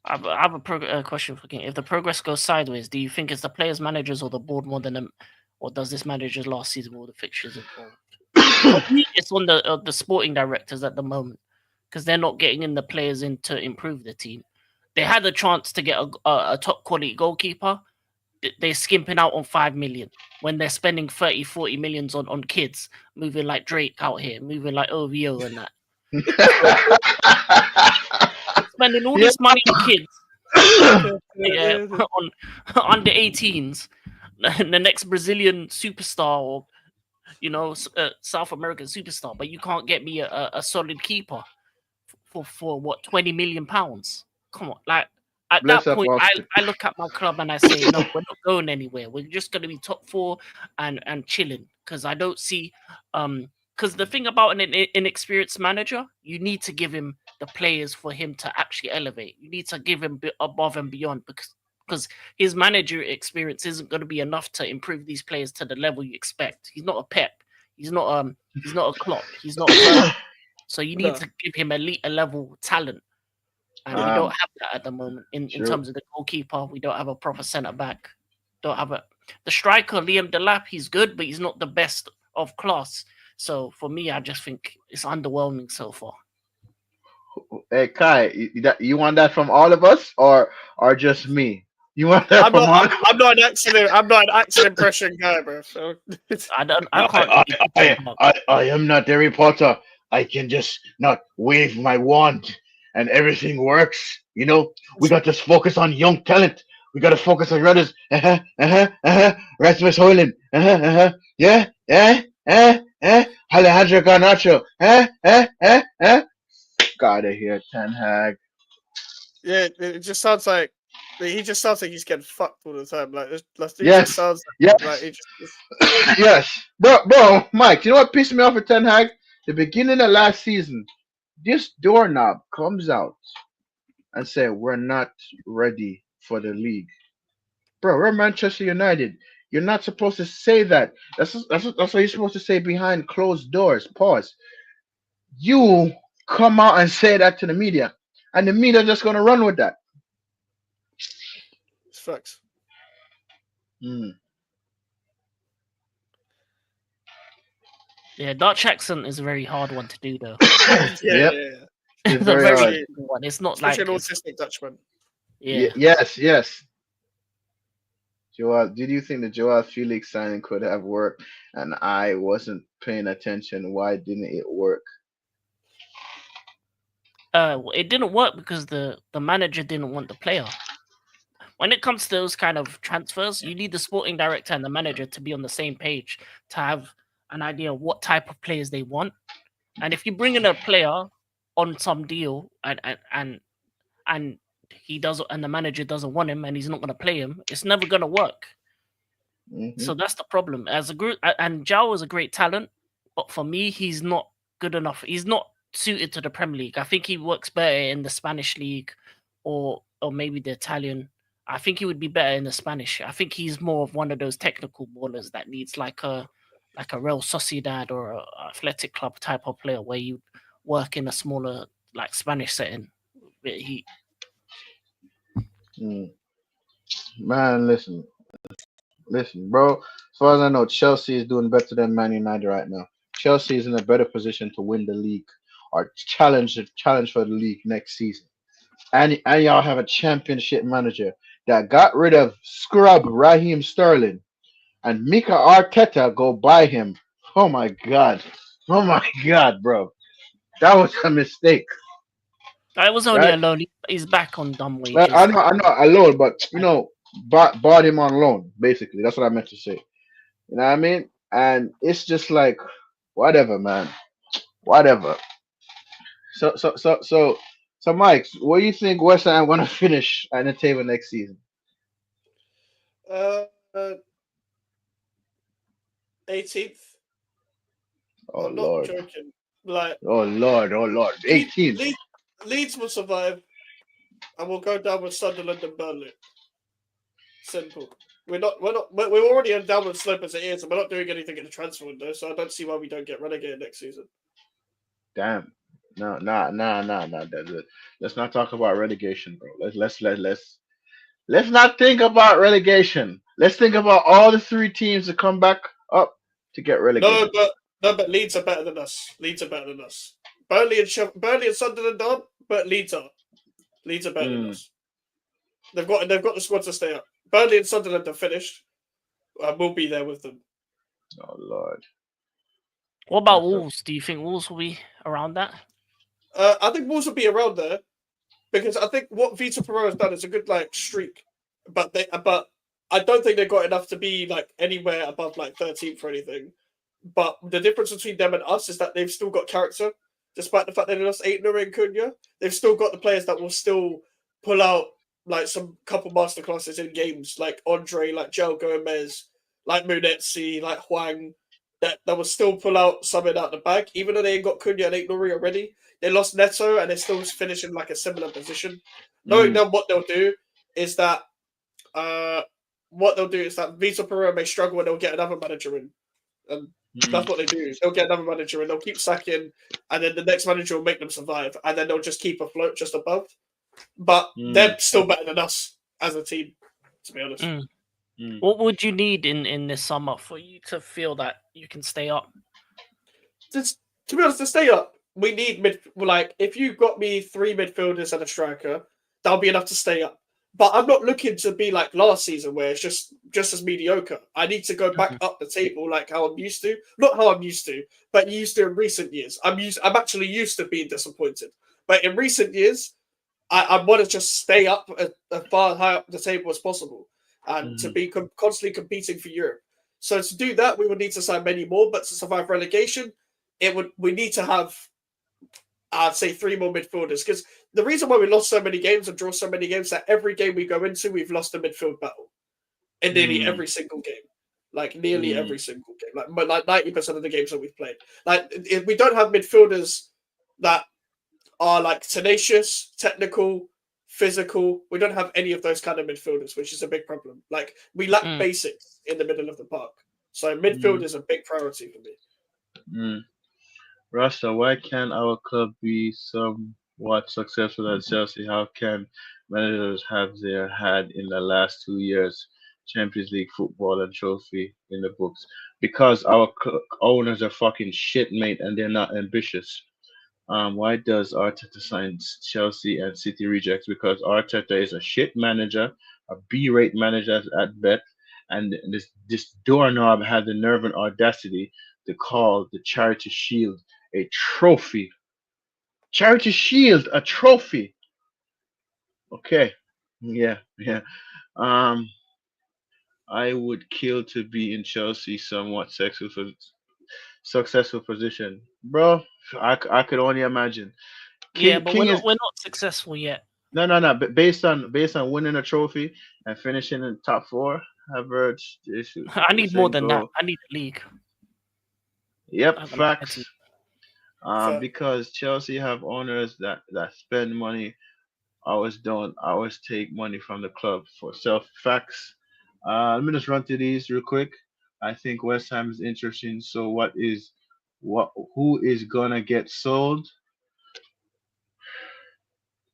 I have a question for King. If the progress goes sideways, do you think it's the players, managers, or the board more than them, or does this manager's last season all the fixtures involved? For me, it's on the sporting directors at the moment because they're not getting in the players in to improve the team. They had a chance to get a top quality goalkeeper. They're skimping out on 5 million when they're spending 30, 40 millions on kids, moving like Drake out here, moving like OVO and that. Spending all Yeah. this money on kids, on under 18s, the next Brazilian superstar or South American superstar, but you can't get me a solid keeper for what, 20 million pounds? Come on, like at Bless that up, point, Austin. I look at my club and I say, no, we're not going anywhere. We're just going to be top 4 and chilling because I don't see because the thing about an inexperienced manager, you need to give him the players for him to actually elevate. You need to give him above and beyond because his manager experience isn't going to be enough to improve these players to the level you expect. He's not a Pep. He's not a Klopp. He's not a Ferguson. So you need No. to give him a level talent. And we don't have that at the moment in True. terms of the goalkeeper. We don't have a proper centre back. Don't have the striker, Liam Delap, he's good, but he's not the best of class. So for me, I just think it's underwhelming so far. Hey Kai, you want that from all of us or just me? You want that from all? I'm not an accident. I'm not an accent impression guy, bro. So I can't. I am not Harry Potter. I can just not wave my wand and everything works. We got to focus on young talent. We got to focus on brothers. Rasmus Hoyland. Yeah. Alejandro Garnacho. Got it here, Ten Hag. yeah, it just sounds like he just sounds like he's getting fucked all the time. Like it Yes. just sounds Yes. like he just Yes. Bro, Mike, you know what pissed me off with Ten Hag? The beginning of last season, this doorknob comes out and say we're not ready for the league. Bro, we're Manchester United. You're not supposed to say that. That's what you're supposed to say behind closed doors. Pause. You come out and say that to the media, and the media just gonna run with that. it's facts. Mm. Yeah, Dutch accent is a very hard one to do, though. Yeah. It's It's a very very hard. difficult one. It's not Especially like an autistic Dutchman. yeah. Yes. Joel, did you think the Joel Felix signing could have worked? And I wasn't paying attention. Why didn't it work? It didn't work because the manager didn't want the player. when it comes to those kind of transfers, you need the sporting director and the manager to be on the same page to have an idea of what type of players they want. And if you bring in a player on some deal and he does and the manager doesn't want him and he's not going to play him, it's never going to work. So that's the problem. As a group, and Zhao is a great talent, but for me, he's not good enough. He's not suited to the Premier League. I think he works better in the Spanish league, or maybe the Italian. I think he would be better in the Spanish. I think he's more of one of those technical ballers that needs like a Real Sociedad or a athletic club type of player where you work in a smaller like Spanish setting. He Man, listen, bro. As far as I know, Chelsea is doing better than Man United right now. Chelsea is in a better position to win the league or challenge for the league next season. And y'all have a championship manager that got rid of scrub Raheem Sterling and Mika Arteta go buy him. Oh my god. Oh my god, bro. That was a mistake. I was only Right? alone. He's back on dumb Well, I wages. know, alone, but bought him on loan. Basically, that's what I meant to say. You know what I mean? And it's just like, whatever, man, whatever. So, Mike, where do you think West Ham gonna finish at the table next season? Uh, 18th. Oh I'm not Lord, joking. Like oh Lord, Leeds, 18th. Leeds will survive, and we'll go down with Sunderland and Burnley. Simple. We're already on downward slope as it is, and we're not doing anything in the transfer window. So I don't see why we don't get relegated next season. Damn. No, nah. Let's not talk about relegation, bro. Let's not think about relegation. Let's think about all the three teams that come back up to get No, relegated. but Leeds are better than us. Leeds are better than us. Burnley and Sunderland aren't, but Leeds are. Leeds are better than us. They've got the squad to stay up. Burnley and Sunderland are finished. We'll be there with them. Oh Lord. What about That's a- Wolves? Do you think Wolves will be around that? I think Wolves will be around there because I think what Vitor Pereira has done is a good like streak, but I don't think they've got enough to be like anywhere above like 13th or anything. But the difference between them and us is that they've still got character, despite the fact that they lost 8-0 in Cunha. They've still got the players that will still pull out like some couple masterclasses in games, like Andre, like Joe Gomez, like Munetsi, like Huang, that will still pull out something out the bag, even though they ain't got Cunha and 8-0 already. They lost Neto and they're still finishing like a similar position. Knowing them, what they'll do is that Vitor Pereira may struggle and they'll get another manager in. And that's what they do. They'll get another manager and they'll keep sacking, and then the next manager will make them survive, and then they'll just keep afloat just above. But they're still better than us as a team, to be honest. What would you need in this summer for you to feel that you can stay up? Just, to be honest, to stay up, we need if you got me 3 midfielders and a striker, that'll be enough to stay up. But I'm not looking to be like last season where it's just as mediocre. I need to go back up the table like how I'm used to. Not how I'm used to, but used to in recent years. I'm actually used to being disappointed. But in recent years, I want to just stay up as far high up the table as possible and to be constantly competing for Europe. So to do that, we would need to sign many more. But to survive relegation, we need to have, I'd say, 3 more midfielders, because the reason why we lost so many games and draw so many games is that every game we go into, we've lost a midfield battle in nearly every single game. Like nearly every single game, like 90% of the games that we've played. Like if we don't have midfielders that are like tenacious, technical, physical. We don't have any of those kind of midfielders, which is a big problem. Like we lack basics in the middle of the park. So midfield is a big priority for me. Rasta, why can't our club be somewhat successful at Chelsea? How can managers have their had in the last 2 years Champions League football and trophy in the books? Because our owners are fucking shit, mate, and they're not ambitious. Why does Arteta sign Chelsea and City rejects? Because Arteta is a shit manager, a B-rate manager at best, and this doorknob had the nerve and audacity to call the Charity Shield a trophy. Charity Shield, a trophy. Okay, Yeah, yeah. Um, I would kill to be in Chelsea somewhat successful position, bro. I could only imagine. Yeah, King but King is we're not successful yet. no. But based on winning a trophy and finishing in top four, average issue I need more same than that. goal. I need the league. Yep, I'm gonna lie to you. facts. Fair. Because Chelsea have owners that spend money. I always take money from the club for self facts. Let me just run through these real quick. I think West Ham is interesting. So who is gonna get sold?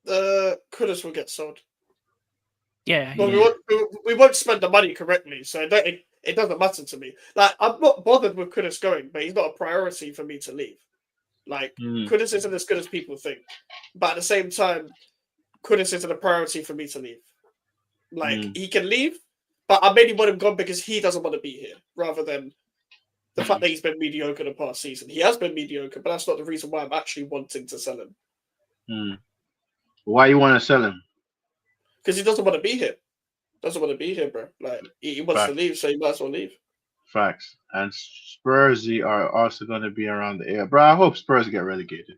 Kudus will get sold. Yeah, But yeah. we won't spend the money correctly, so it doesn't matter to me. Like, I'm not bothered with Kudus going, but he's not a priority for me to leave. Like, Hmm. Kudus isn't as good as people think. But at the same time, Kudus isn't a priority for me to leave. Like, Hmm. he can leave, but I mainly want him gone because he doesn't want to be here, rather than the fact that he's been mediocre the past season. He has been mediocre, but that's not the reason why I'm actually wanting to sell him. Hmm. Why you want to sell him? Because he doesn't want to be here. Doesn't want to be here, bro. Like, he wants to Facts. leave, so he might as well leave. Facts. And Spursy are also going to be around the air. Bro, I hope Spurs get relegated.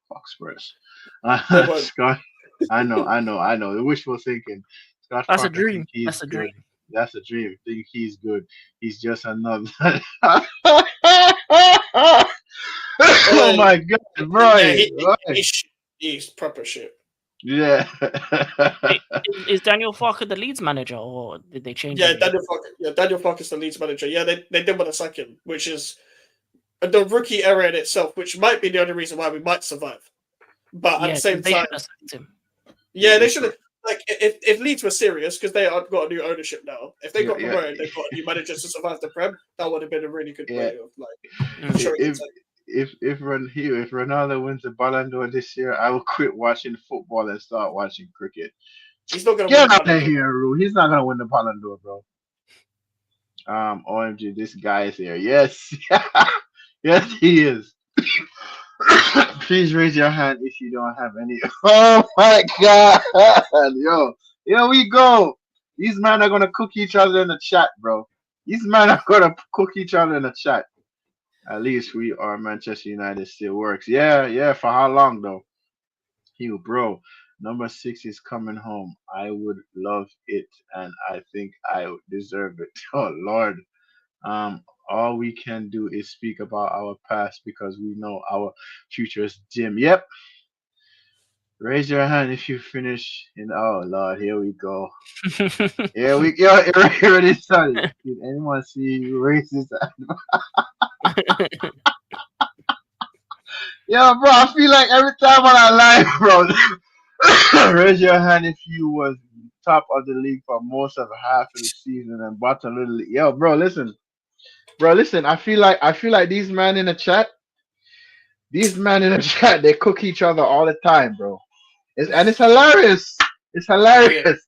Fuck Spurs. They won't. Scott, I know. The wishful thinking. Scott That's a Parker think dream. he's That's a good. dream. That's a dream. Think he's good. He's just another. Oh my god, Yeah, right, right. he's proper shit. Yeah. Wait, is Daniel Farker the Leeds manager, or did they change Yeah, him? Daniel Fark is the Leeds manager. Yeah, they did want to sack him, which is the rookie error in itself, which might be the only reason why we might survive. But at Yeah, the same they time, should have sacked him. yeah, they should have. Like, if Leeds were serious, because they have got a new ownership now, if they Yeah, got yeah, promoted, they've got a new manager to survive the Prem, that would have been a really good yeah. way of, like, Mm. showing If intent. if Ronaldo wins the Ballon d'Or this year, I will quit watching football and start watching cricket. He's not going to win Get the out Ballon of d'Or. here, Rue. He's not gonna win the Ballon d'Or, bro. OMG, this guy is here. Yes, yes, he is. Please raise your hand if you don't have any. Oh my god, yo, here we go. These men are gonna cook each other in the chat, bro. These men are gonna cook each other in the chat. At least we are Manchester United still works. Yeah, yeah. For how long though? You, bro. Number 6 is coming home. I would love it, and I think I deserve it. Oh Lord. All we can do is speak about our past because we know our future is dim. Yep. Raise your hand if you finish. In oh Lord, here we go. Here we go. Here it is. Sorry. Did anyone see you raise this hand? Yo, bro, I feel like every time on our live, bro. Raise your hand if you was top of the league for most of half of the season and bottom of the league. Yo, bro, listen. Bro, listen, I feel like these men in the chat, they cook each other all the time, bro. And it's hilarious. It's Yeah. hilarious.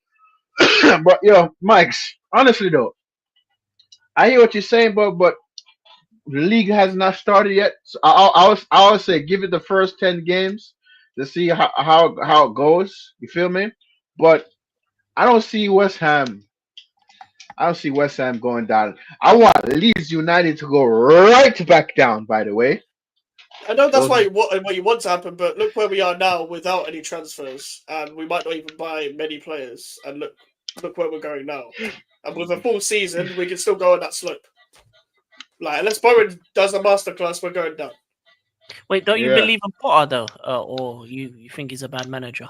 But yo, Mike's honestly though, I hear what you're saying, but the league has not started yet. So I would say give it the first 10 games to see how it goes. You feel me? But I don't see West Ham. I don't see West Ham going down. I want Leeds United to go right back down. By the way, I know that's those what you want to happen, but look where we are now without any transfers, and we might not even buy many players. And look where we're going now. And with a full season, we can still go on that slope. Like, unless Bowen does a masterclass, we're going down. Wait, don't you yeah. believe in Potter though, or you think he's a bad manager?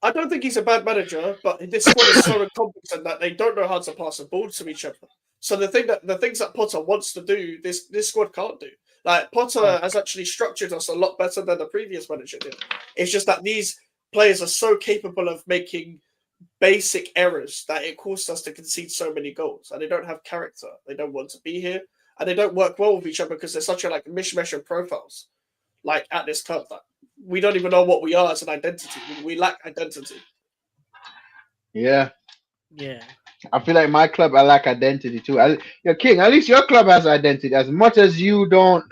I don't think he's a bad manager, but this squad is so incompetent that they don't know how to pass the ball to each other. So the things that Potter wants to do, this squad can't do. Like, Potter has actually structured us a lot better than the previous manager did. It's just that these players are so capable of making basic errors that it caused us to concede so many goals, and they don't have character. They don't want to be here, and they don't work well with each other because they're such a mishmash of profiles. Like, at this club, that we don't even know what we are as an identity. We lack identity. Yeah. Yeah. I feel like my club I lack identity too. Yo, King, at least your club has identity. As much as you don't,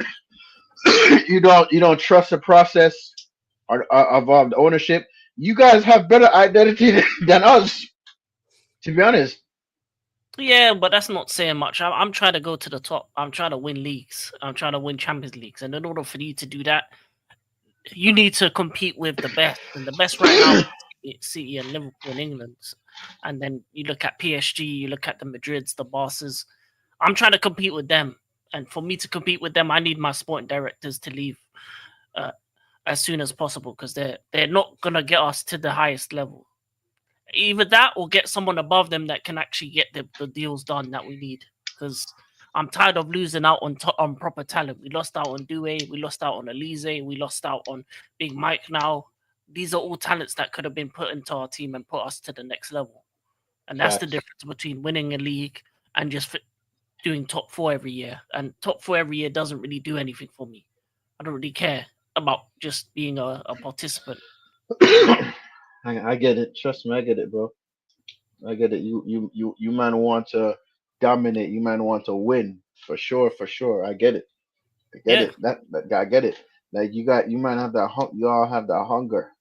you don't trust the process of the ownership. you guys have better identity than us. To be honest. Yeah, but that's not saying much. I'm trying to go to the top. I'm trying to win leagues. I'm trying to win Champions Leagues. And in order for you to do that, you need to compete with the best. And the best right now is City and Liverpool in England. And then you look at PSG, you look at the Madrids, the Barces. I'm trying to compete with them. And for me to compete with them, I need my sporting directors to leave as soon as possible because they're not going to get us to the highest level. Either that or get someone above them that can actually get the deals done that we need. Because I'm tired of losing out on proper talent. We lost out on Due, we lost out on Elise, we lost out on Big Mike now. These are all talents that could have been put into our team and put us to the next level. And that's the difference between winning a league and just doing top 4 every year. And top 4 every year doesn't really do anything for me. I don't really care about just being a participant. I get it. Trust me, I get it, bro. I get it. You man want to dominate. You man want to win for sure, for sure. I get it. I get it. That I get it. Like you might have that. You all have that hunger.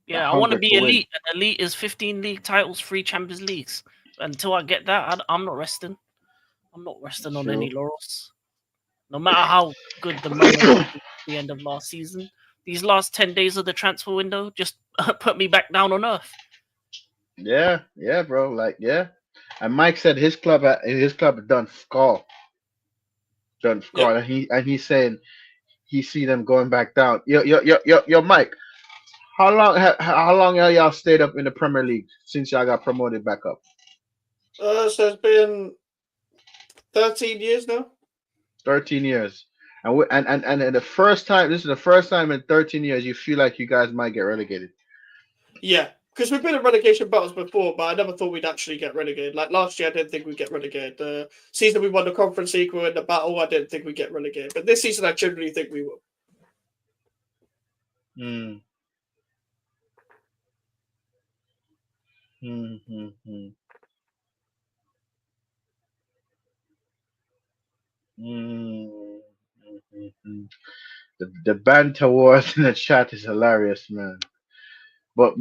Yeah, I want to be elite. And elite is 15 league titles, 3 Champions Leagues. Until I get that, I'm not resting. I'm not resting on any laurels. No matter how good the moment was at the end of last season, these last 10 days of the transfer window just put me back down on earth. Yeah, bro. Like, yeah. And Mike said his club had done score. Yep. And he's saying he see them going back down. Yo, Mike. How long have y'all stayed up in the Premier League since y'all got promoted back up? So it's been 13 years now. 13 years. And the first time, this is the first time in 13 years you feel like you guys might get relegated. Yeah, because we've been in relegation battles before, but I never thought we'd actually get relegated. Like last year, I didn't think we'd get relegated. The season we won the Conference League, we were in the battle, I didn't think we'd get relegated. But this season, I genuinely think we will. The banter wars in the chat is hilarious, man. But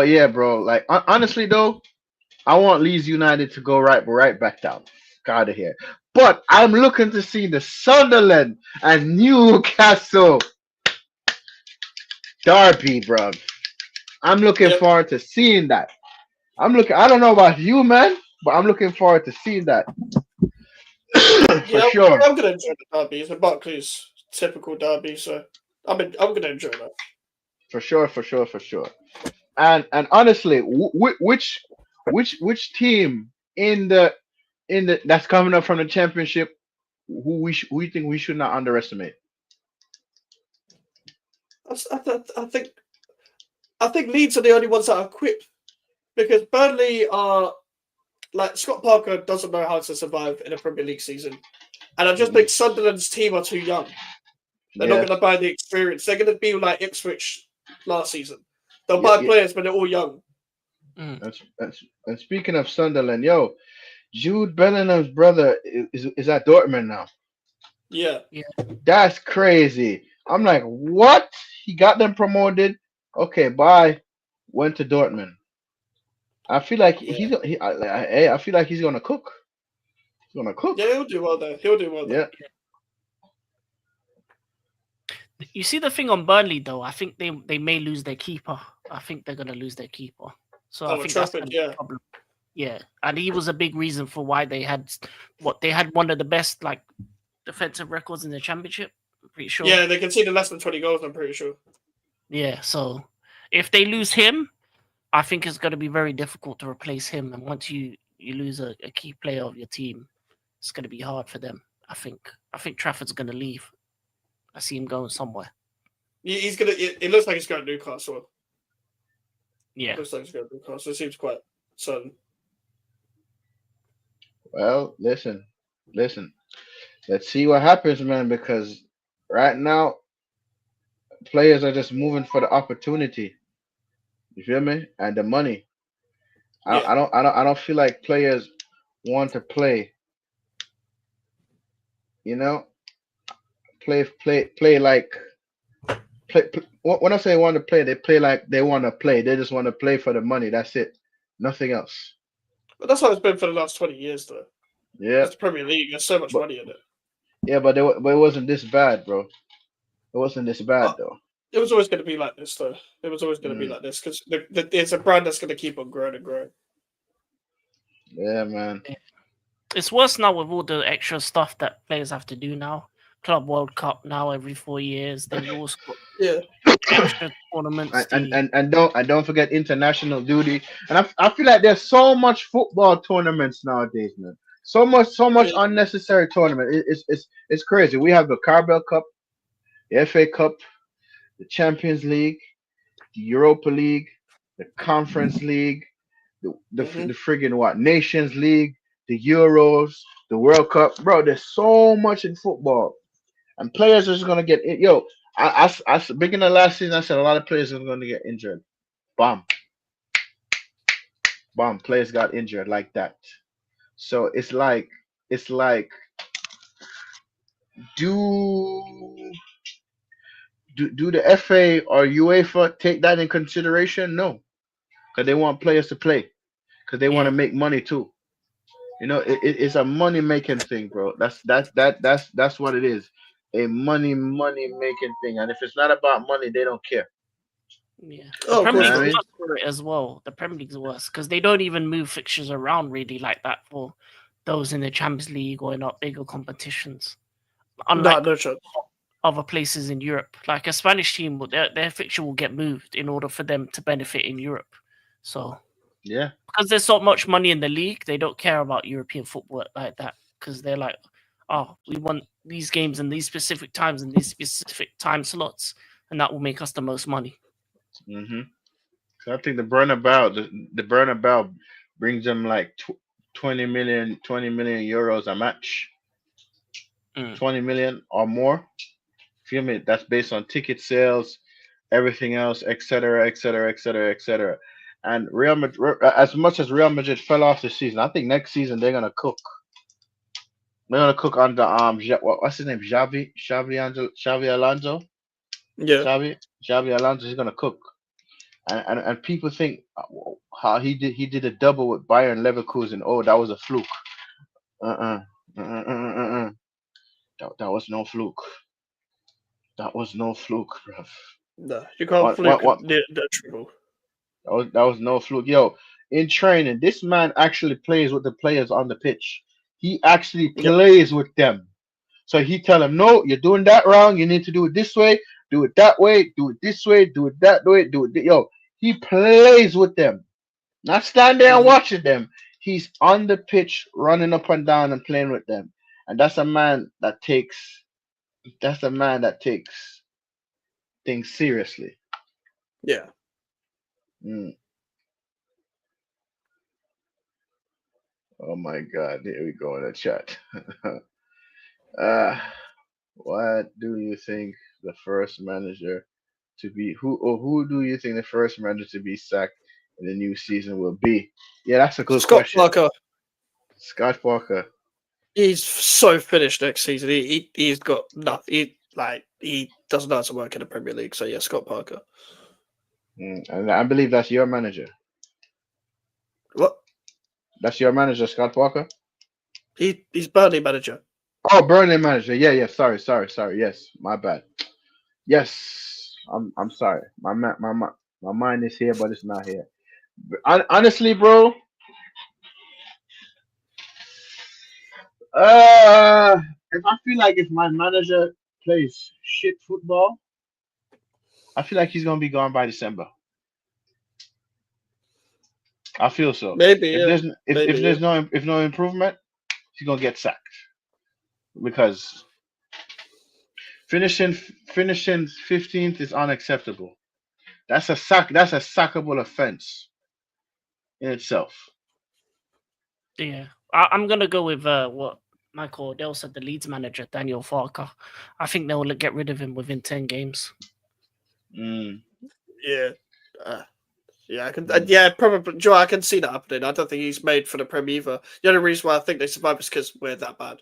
yeah, bro. Like honestly though, I want Leeds United to go right back down. Out of here. But I'm looking to see the Sunderland and Newcastle derby, bro. I'm looking forward to seeing that. I don't know about you, man, but I'm looking forward to seeing that. For sure. I'm gonna enjoy the derby. It's a Barclays typical derby, so I'm gonna enjoy that. For sure. And honestly, which team in the that's coming up from the championship who we think we should not underestimate? I think Leeds are the only ones that are equipped because Burnley are like Scott Parker doesn't know how to survive in a Premier League season, and I just think Sunderland's team are too young. They're not going to buy the experience. They're going to be like Ipswich last season. They'll buy players, but they're all young. And speaking of Sunderland, yo, Jude Bellingham's brother is at Dortmund now. Yeah. That's crazy. I'm like, what? He got them promoted. Okay, bye. Went to Dortmund. I feel like I feel like he's gonna cook. He's gonna cook. Yeah, he'll do well there. Yeah. You see the thing on Burnley though, I think they may lose their keeper. I think they're gonna lose their keeper. So I think Trafford, that's the problem. Yeah, and he was a big reason for why they had one of the best like defensive records in the championship. I'm pretty sure. Yeah, they conceded less than 20 goals. I'm pretty sure. Yeah, so if they lose him, I think it's going to be very difficult to replace him. And once you lose a key player of your team, it's going to be hard for them. I think Trafford's going to leave. I see him going somewhere. He's gonna. It looks like he's going to Newcastle. Yeah, it looks like he's going to Newcastle. It seems quite certain. Well, listen. Let's see what happens, man. Because right now, players are just moving for the opportunity. You feel me? And the money. I don't feel like players want to play. You know, play When I say want to play, they play like they want to play. They just want to play for the money. That's it. Nothing else. But that's how it's been for the last 20 years, though. Yeah, It's the Premier League. There's so much but money in it. yeah, but it wasn't this bad, bro. It wasn't this bad But though. it was always going to be like this, though. It was always going to be Mm. like this because it's a brand that's going to keep on growing and growing. Yeah, man. It's worse now with all the extra stuff that players have to do now. Club World Cup now every 4 years. Then you also got Yeah. extra tournaments. And don't forget international duty. And I feel like there's so much football tournaments nowadays, man. So much Yeah. unnecessary tournament. It's crazy. We have the Carabao Cup, the FA Cup, the Champions League, the Europa League, the Conference League, the friggin' what Nations League, the Euros, the World Cup, bro. There's so much in football, and players are just gonna get it. Yo, I beginning of last season, I said a lot of players are gonna get injured. Bomb, bomb. Players got injured like that. So it's like do do the FA or UEFA take that in consideration? No, because they want players to play, because they want to Yeah. make money too. You know, it's a money making thing, bro. That's what it is. A money making thing. And if it's not about money, they don't care. Yeah. Oh, of Premier You course know League's what I not. mean? worse for it as well. The Premier League's worse because they don't even move fixtures around really like that for those in the Champions League or in our bigger competitions. No, Unlike no chance. other places in Europe, like a Spanish team, their fixture will get moved in order for them to benefit in Europe. So Yeah. because there's so much money in the league, they don't care about European football like that because they're like, oh, we want these games in these specific times and these specific time slots, and that will make us the most money. Mm-hmm. So I think the Bernabeu brings them like 20 million euros a match, Mm. 20 million or more. Feel me? That's based on ticket sales, everything else, etc., etc., etc., etc. And Real Madrid, as much as Real Madrid fell off this season, I think next season they're gonna cook. They're gonna cook under what's his name? Xavi Alonso. Yeah. Xavi Alonso is gonna cook. And people think how he did a double with Bayern Leverkusen. Oh, that was a fluke. Uh uh-uh. Uh. That was no fluke. That was no fluke, bruv. No, you can't What fluke what the triple. that was no fluke. Yo, in training, this man actually plays with the players on the pitch. He actually Yep. plays with them. So he tell them, no, you're doing that wrong. You need to do it this way, do it that way, do it this way, do it that way, do it. Yo, he plays with them, not stand there and Mhm. watching them. He's on the pitch, running up and down and playing with them. And that's a man that takes. That's a man that takes things seriously. Yeah. Mm. Oh my God! Here we go in the chat. uh, what do you think the first manager to be who do you think the first manager to be sacked in the new season will be? Yeah, that's a good Scott question. Parker, Scott Parker. he's so finished next season. He's got nothing. He doesn't know how to work in the Premier League. So yeah, Scott Parker. And I believe that's your manager. What? That's your manager, Scott Parker. He's Burnley manager. Oh, Burnley manager. Yeah, yeah. Sorry. Yes, my bad. Yes, I'm sorry. My mind is here, but it's not here. Honestly, bro. If I feel like if my manager plays shit football, I feel like he's gonna be gone by December. I feel so. Maybe If yeah. there's Maybe if there's no improvement, he's gonna get sacked because finishing 15th is unacceptable. That's a sack. That's a sackable offense in itself. Yeah, I'm gonna go with what Michael Odell said, the Leeds manager Daniel Farker. I think they'll get rid of him within 10 games. Mm. Yeah. Yeah, I can. Yeah, probably. Joe, I can see that happening. I don't think he's made for the Prem either. The only reason why I think they survive is because we're that bad.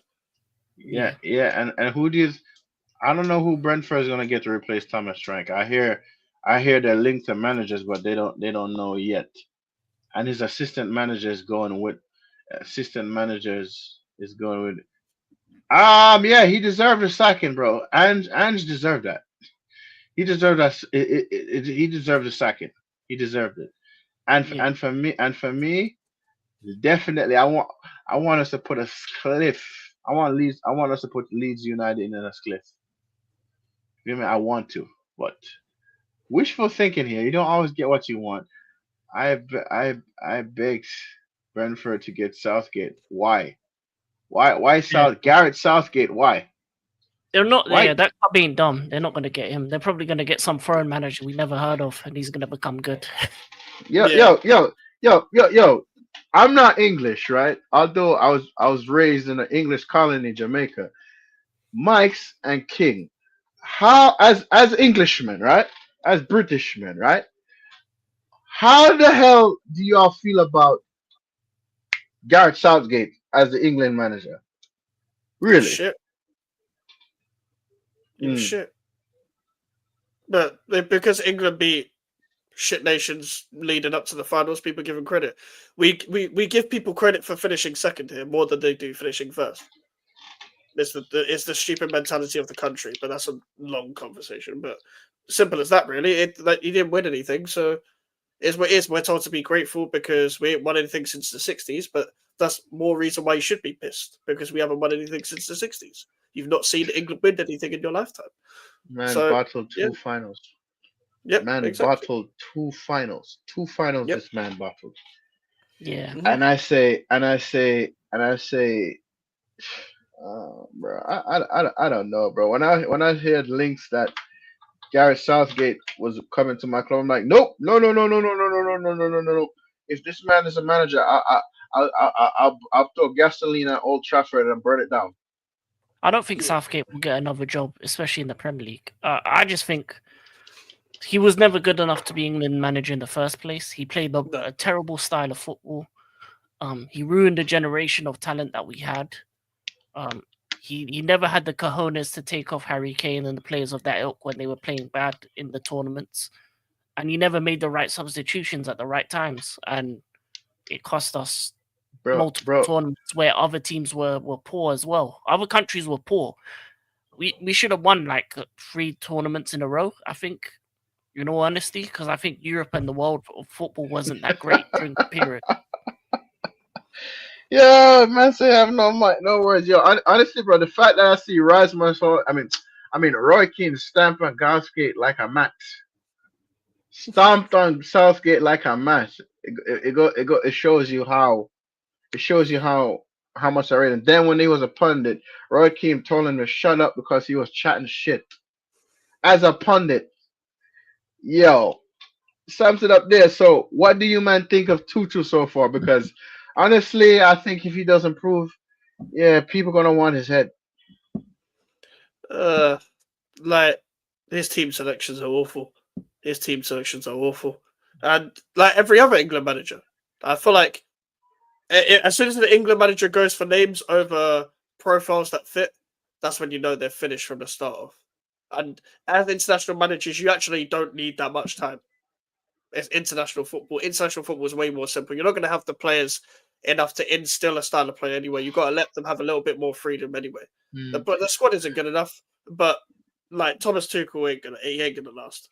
Yeah. And who do you I don't know who Brentford is gonna get to replace Thomas Frank. I hear they're linked to managers, but they don't know yet. And his assistant managers is going with. Yeah, he deserved a sacking, bro. Ange deserved that. He deserved that. He deserved a sacking. He deserved it. Yeah. And for me, definitely, I want us to put a cliff. I want us to put Leeds United in a cliff. You know what I mean? I want to, but wishful thinking here. You don't always get what you want. I begged Brentford to get Southgate. Why? Why Yeah. Garrett Southgate? Why? They're not Why? there. That club being dumb. They're not going to get him. They're probably going to get some foreign manager we never heard of, and he's going to become good. Yo, Yeah. yo. I'm not English, right? Although I was raised in an English colony, Jamaica. Mike's and King. How as Englishmen, right? As Britishmen, right? How the hell do y'all feel about Gareth Southgate as the England manager? Really? Shit. Mm. Shit. But because England beat shit nations leading up to the finals, people give them credit. We give people credit for finishing second here more than they do finishing first. It's the stupid mentality of the country, but that's a long conversation. But simple as that, really. You didn't win anything, so we're told to be grateful because we ain't won anything since the 60s, but that's more reason why you should be pissed, because we haven't won anything since the 60s. You've not seen England win anything in your lifetime. Man So, bottled yeah. two finals. Yep, Man exactly. bottled two finals. Two finals Yep. this man bottled. Yeah. Mhm. And I say, bro, I don't know, bro. When I heard links that Gareth Southgate was coming to my club, I'm like, nope, no. If this man is a manager, I'll throw gasoline at Old Trafford and burn it down. I don't think Yeah. Southgate will get another job, especially in the Premier League. I just think he was never good enough to be England manager in the first place. He played a terrible style of football. He ruined a generation of talent that we had. He never had the cojones to take off Harry Kane and the players of that ilk when they were playing bad in the tournaments. And he never made the right substitutions at the right times. And it cost us multiple tournaments where other teams were poor as well. Other countries were poor. We should have won like 3 tournaments in a row, I think, in all honesty, because I think Europe and the world of football wasn't that great during the period. Yeah, man, say I have no words. Yo, honestly, bro, the fact that I see Rasmus, I mean, Roy Keane stamped on Southgate like a match. Stomped on Southgate like a match. It shows you how. It shows you how much I rate him. Then when he was a pundit, Roy Keane told him to shut up because he was chatting shit. As a pundit, yo, sums it up there. So, what do you man think of Tutu so far? Because honestly, I think if he doesn't prove, yeah, people gonna want his head. Like his team selections are awful. And like every other England manager, I feel like as soon as the England manager goes for names over profiles that fit, that's when you know they're finished from the start off. And as international managers, you actually don't need that much time. It's international football. International football is way more simple. You're not going to have the players enough to instill a style of play anyway. You've got to let them have a little bit more freedom anyway. But the squad isn't good enough. But like Thomas Tuchel he ain't gonna last.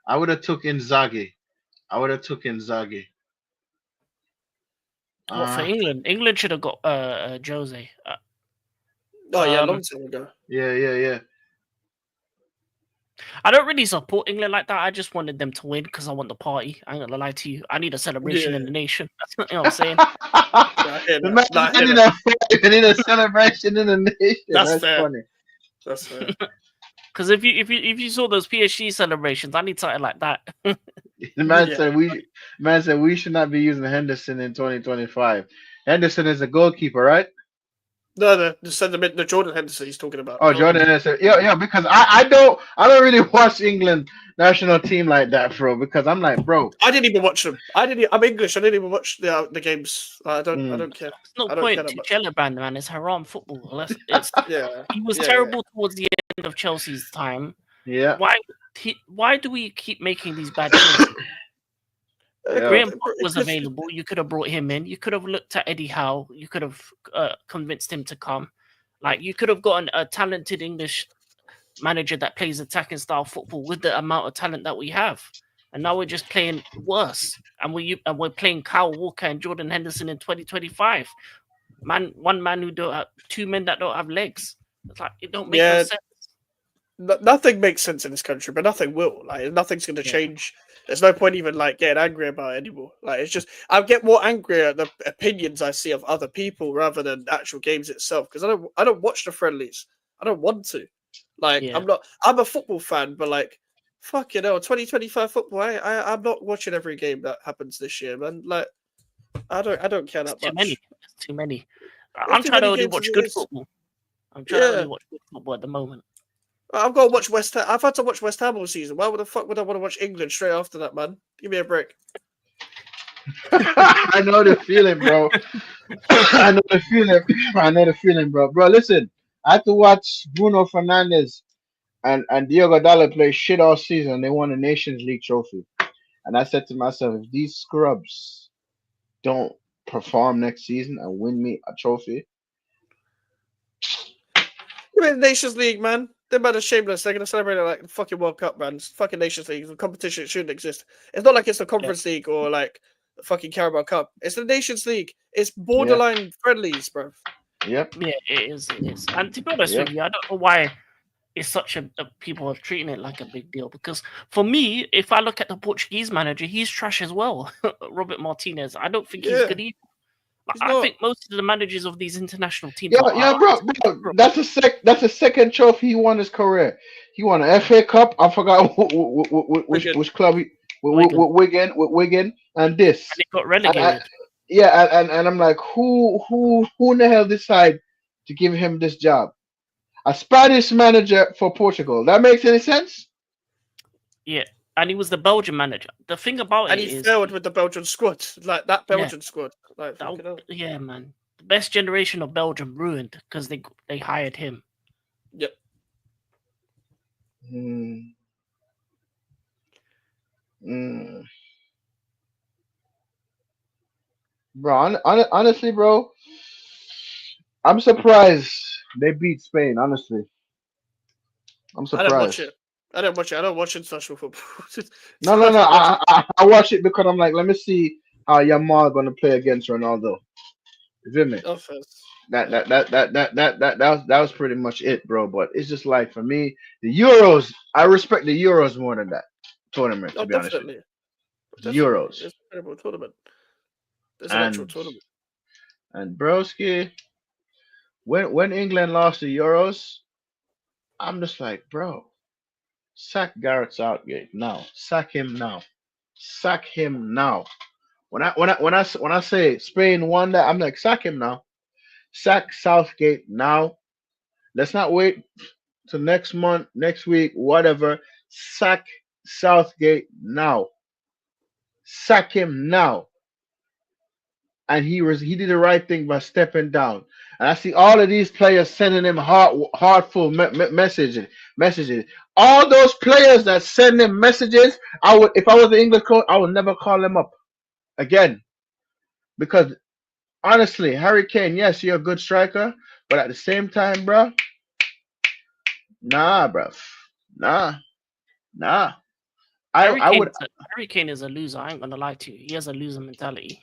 I would have took Inzaghi. What for England? England should have got Jose. Long time ago. Yeah. I don't really support England like that. I just wanted them to win because I want the party. I ain't gonna lie to you. I need a celebration in the nation. You know what I'm saying? The need a celebration in the nation. That's fair. funny. That's fair. Because if you saw those PSG celebrations, I need something like that. The man said we should not be using Henderson in 2025. Henderson is a goalkeeper, right? No, the Jordan Henderson he's talking about. Oh, Jordan Henderson. Yeah, because I don't really watch England national team like that, bro. Because I'm like, bro, I didn't even watch them. I'm English. I didn't even watch the games. I don't care. It's no point to Gellerbrand, man. It's haram football. He was terrible towards the end of Chelsea's time. Yeah. Why do we keep making these bad choices? Yeah. Graham Potter was available. You could have brought him in. You could have looked at Eddie Howe. You could have convinced him to come. Like, you could have gotten a talented English manager that plays attacking style football with the amount of talent that we have. And now we're just playing worse. And we're playing Kyle Walker and Jordan Henderson in 2025. One man who don't have, two men that don't have legs. It's like, it don't make no sense. Nothing makes sense in this country, but nothing will. Like, nothing's going to change. There's no point even like getting angry about it anymore. Like, it's just I get more angry at the opinions I see of other people rather than actual games itself, because I don't watch the friendlies. I don't want to. Like, I'm a football fan, but like, fuck, 2025 football. I'm not watching every game that happens this year, man. Like, I don't care that much. It's too many. I'm trying to only watch good football. I'm trying to only watch good football at the moment. I've got to watch West Ham. I've had to watch West Ham all season. Why the fuck would I want to watch England straight after that, man? Give me a break. I know the feeling, bro. I know the feeling, bro. Bro, listen. I had to watch Bruno Fernandes and Diogo Dalot play shit all season. They won a Nations League trophy. And I said to myself, if these scrubs don't perform next season and win me a trophy. You're in the Nations League, man. They're mad as shameless. They're going to celebrate it like the fucking World Cup, man. It's fucking Nations League. The competition shouldn't exist. It's not like it's the Conference League or like the fucking Carabao Cup. It's the Nations League. It's borderline friendlies, bro. Yep. Yeah, it is. And to be honest with you, I don't know why it's such a people are treating it like a big deal. Because for me, if I look at the Portuguese manager, he's trash as well. Robert Martinez. I don't think he's good either. I think most of the managers of these international teams. Bro. That's a second trophy he won his career. He won an FA Cup. I forgot which club. Wigan, and this. And he got relegated. And I'm like, who in the hell decided to give him this job? A Spanish manager for Portugal. That makes any sense? Yeah. And he was the Belgian manager. The thing about it is... And he failed with the Belgian squad. Like, that Belgian squad. Like, yeah, man. The best generation of Belgium ruined because they hired him. Yep. Bro, honestly, bro, I'm surprised they beat Spain, honestly. I'm surprised. I don't watch it. I don't watch international football. No. I watch it because I'm like, let me see how Yamal gonna play against Ronaldo. You feel me? That was pretty much it, bro. But it's just like, for me, the Euros. I respect the Euros more than that tournament. To be honest with you, the Euros. It's a terrible tournament. It's an actual tournament. And broski, when England lost the Euros, I'm just like, bro. Sack Gareth Southgate now. Sack him now. Sack him now. When I say Spain won that, I'm like, sack him now. Sack Southgate now. Let's not wait till next month, next week, whatever. Sack Southgate now. Sack him now. And he did the right thing by stepping down. And I see all of these players sending him heartful messages. All those players that send him messages, if I was the English coach, I would never call them up again. Because honestly, Harry Kane, yes, you're a good striker, but at the same time, bro, nah, bro, nah. Harry Kane is a loser. I ain't gonna lie to you. He has a loser mentality.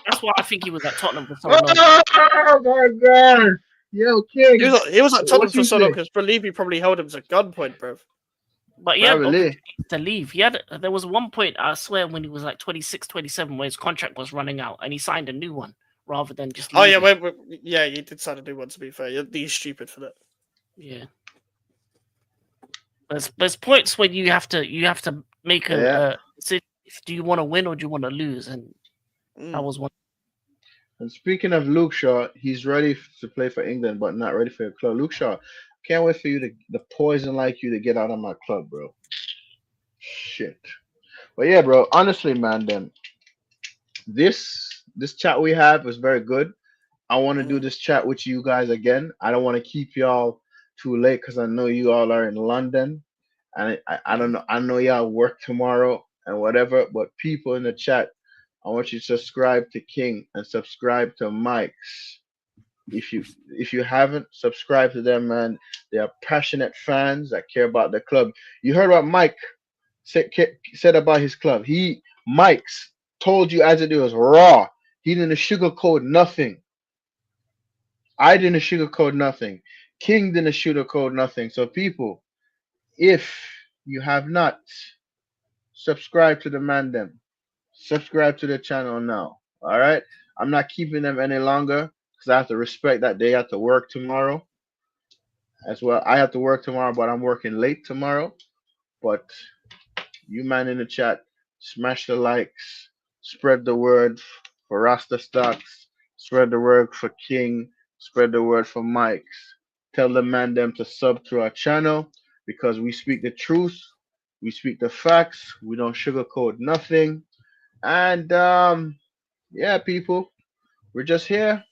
That's why I think he was at Tottenham for so long. Oh my god! Yo, King. He was at Tottenham for so long because Levy probably held him to gunpoint, bro. But he had to leave. There was one point, I swear, when he was like 26, 27, where his contract was running out and he signed a new one rather than just leaving. He did sign a new one, to be fair. He's stupid for that. Yeah. There's points when you have to make a decision. Do you want to win or do you want to lose? And that was one. And speaking of Luke Shaw, he's ready to play for England, but not ready for your club. Luke Shaw, can't wait for you the poison like you to get out of my club, bro. Shit. But yeah, bro. Honestly, man, then this chat we have was very good. I want to do Mm. this chat with you guys again. I don't want to keep y'all too late because I know you all are in London, and I don't Mhm. know. I know y'all work tomorrow and whatever. But people in the chat, I want you to subscribe to King and subscribe to Mike's. If you haven't, subscribe to them, man. They are passionate fans that care about the club. You heard what Mike said about his club. Mike's told you as it was raw. He didn't sugarcoat nothing. I didn't sugarcoat nothing. King didn't sugarcoat nothing. So people, if you have not subscribed to the man them, subscribe to the channel now. All right. I'm not keeping them any longer because I have to respect that they have to work tomorrow as well. I have to work tomorrow, but I'm working late tomorrow. But you man in the chat, smash the likes, spread the word for Rasta Stocks, spread the word for King, spread the word for Mike's. Tell the man them to sub to our channel because we speak the truth, we speak the facts, we don't sugarcoat nothing. And yeah, people, we're just here.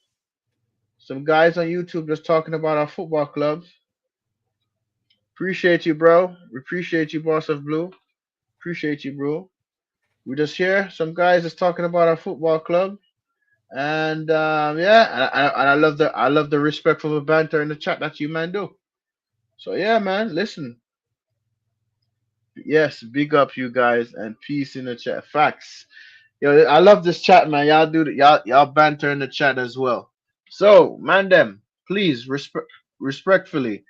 Some guys on YouTube just talking about our football clubs. Appreciate you, bro. We appreciate you, Boss of Blue. Appreciate you, bro. We just here. Some guys just talking about our football club, and yeah, and I love the respectful banter in the chat that you man do. So yeah, man, listen, yes, big up you guys and peace in the chat. Facts, yo, I love this chat, man. Y'all do y'all banter in the chat as well. So man, them please respectfully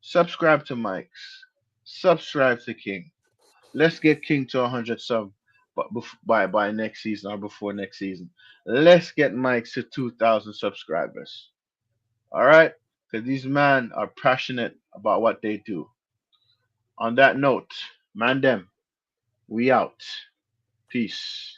subscribe to Mike's, subscribe to King. Let's get King to 100 sub by next season or before next season. Let's get Mike to 2,000 subscribers. All right? Because these men are passionate about what they do. On that note, man, them, we out. Peace.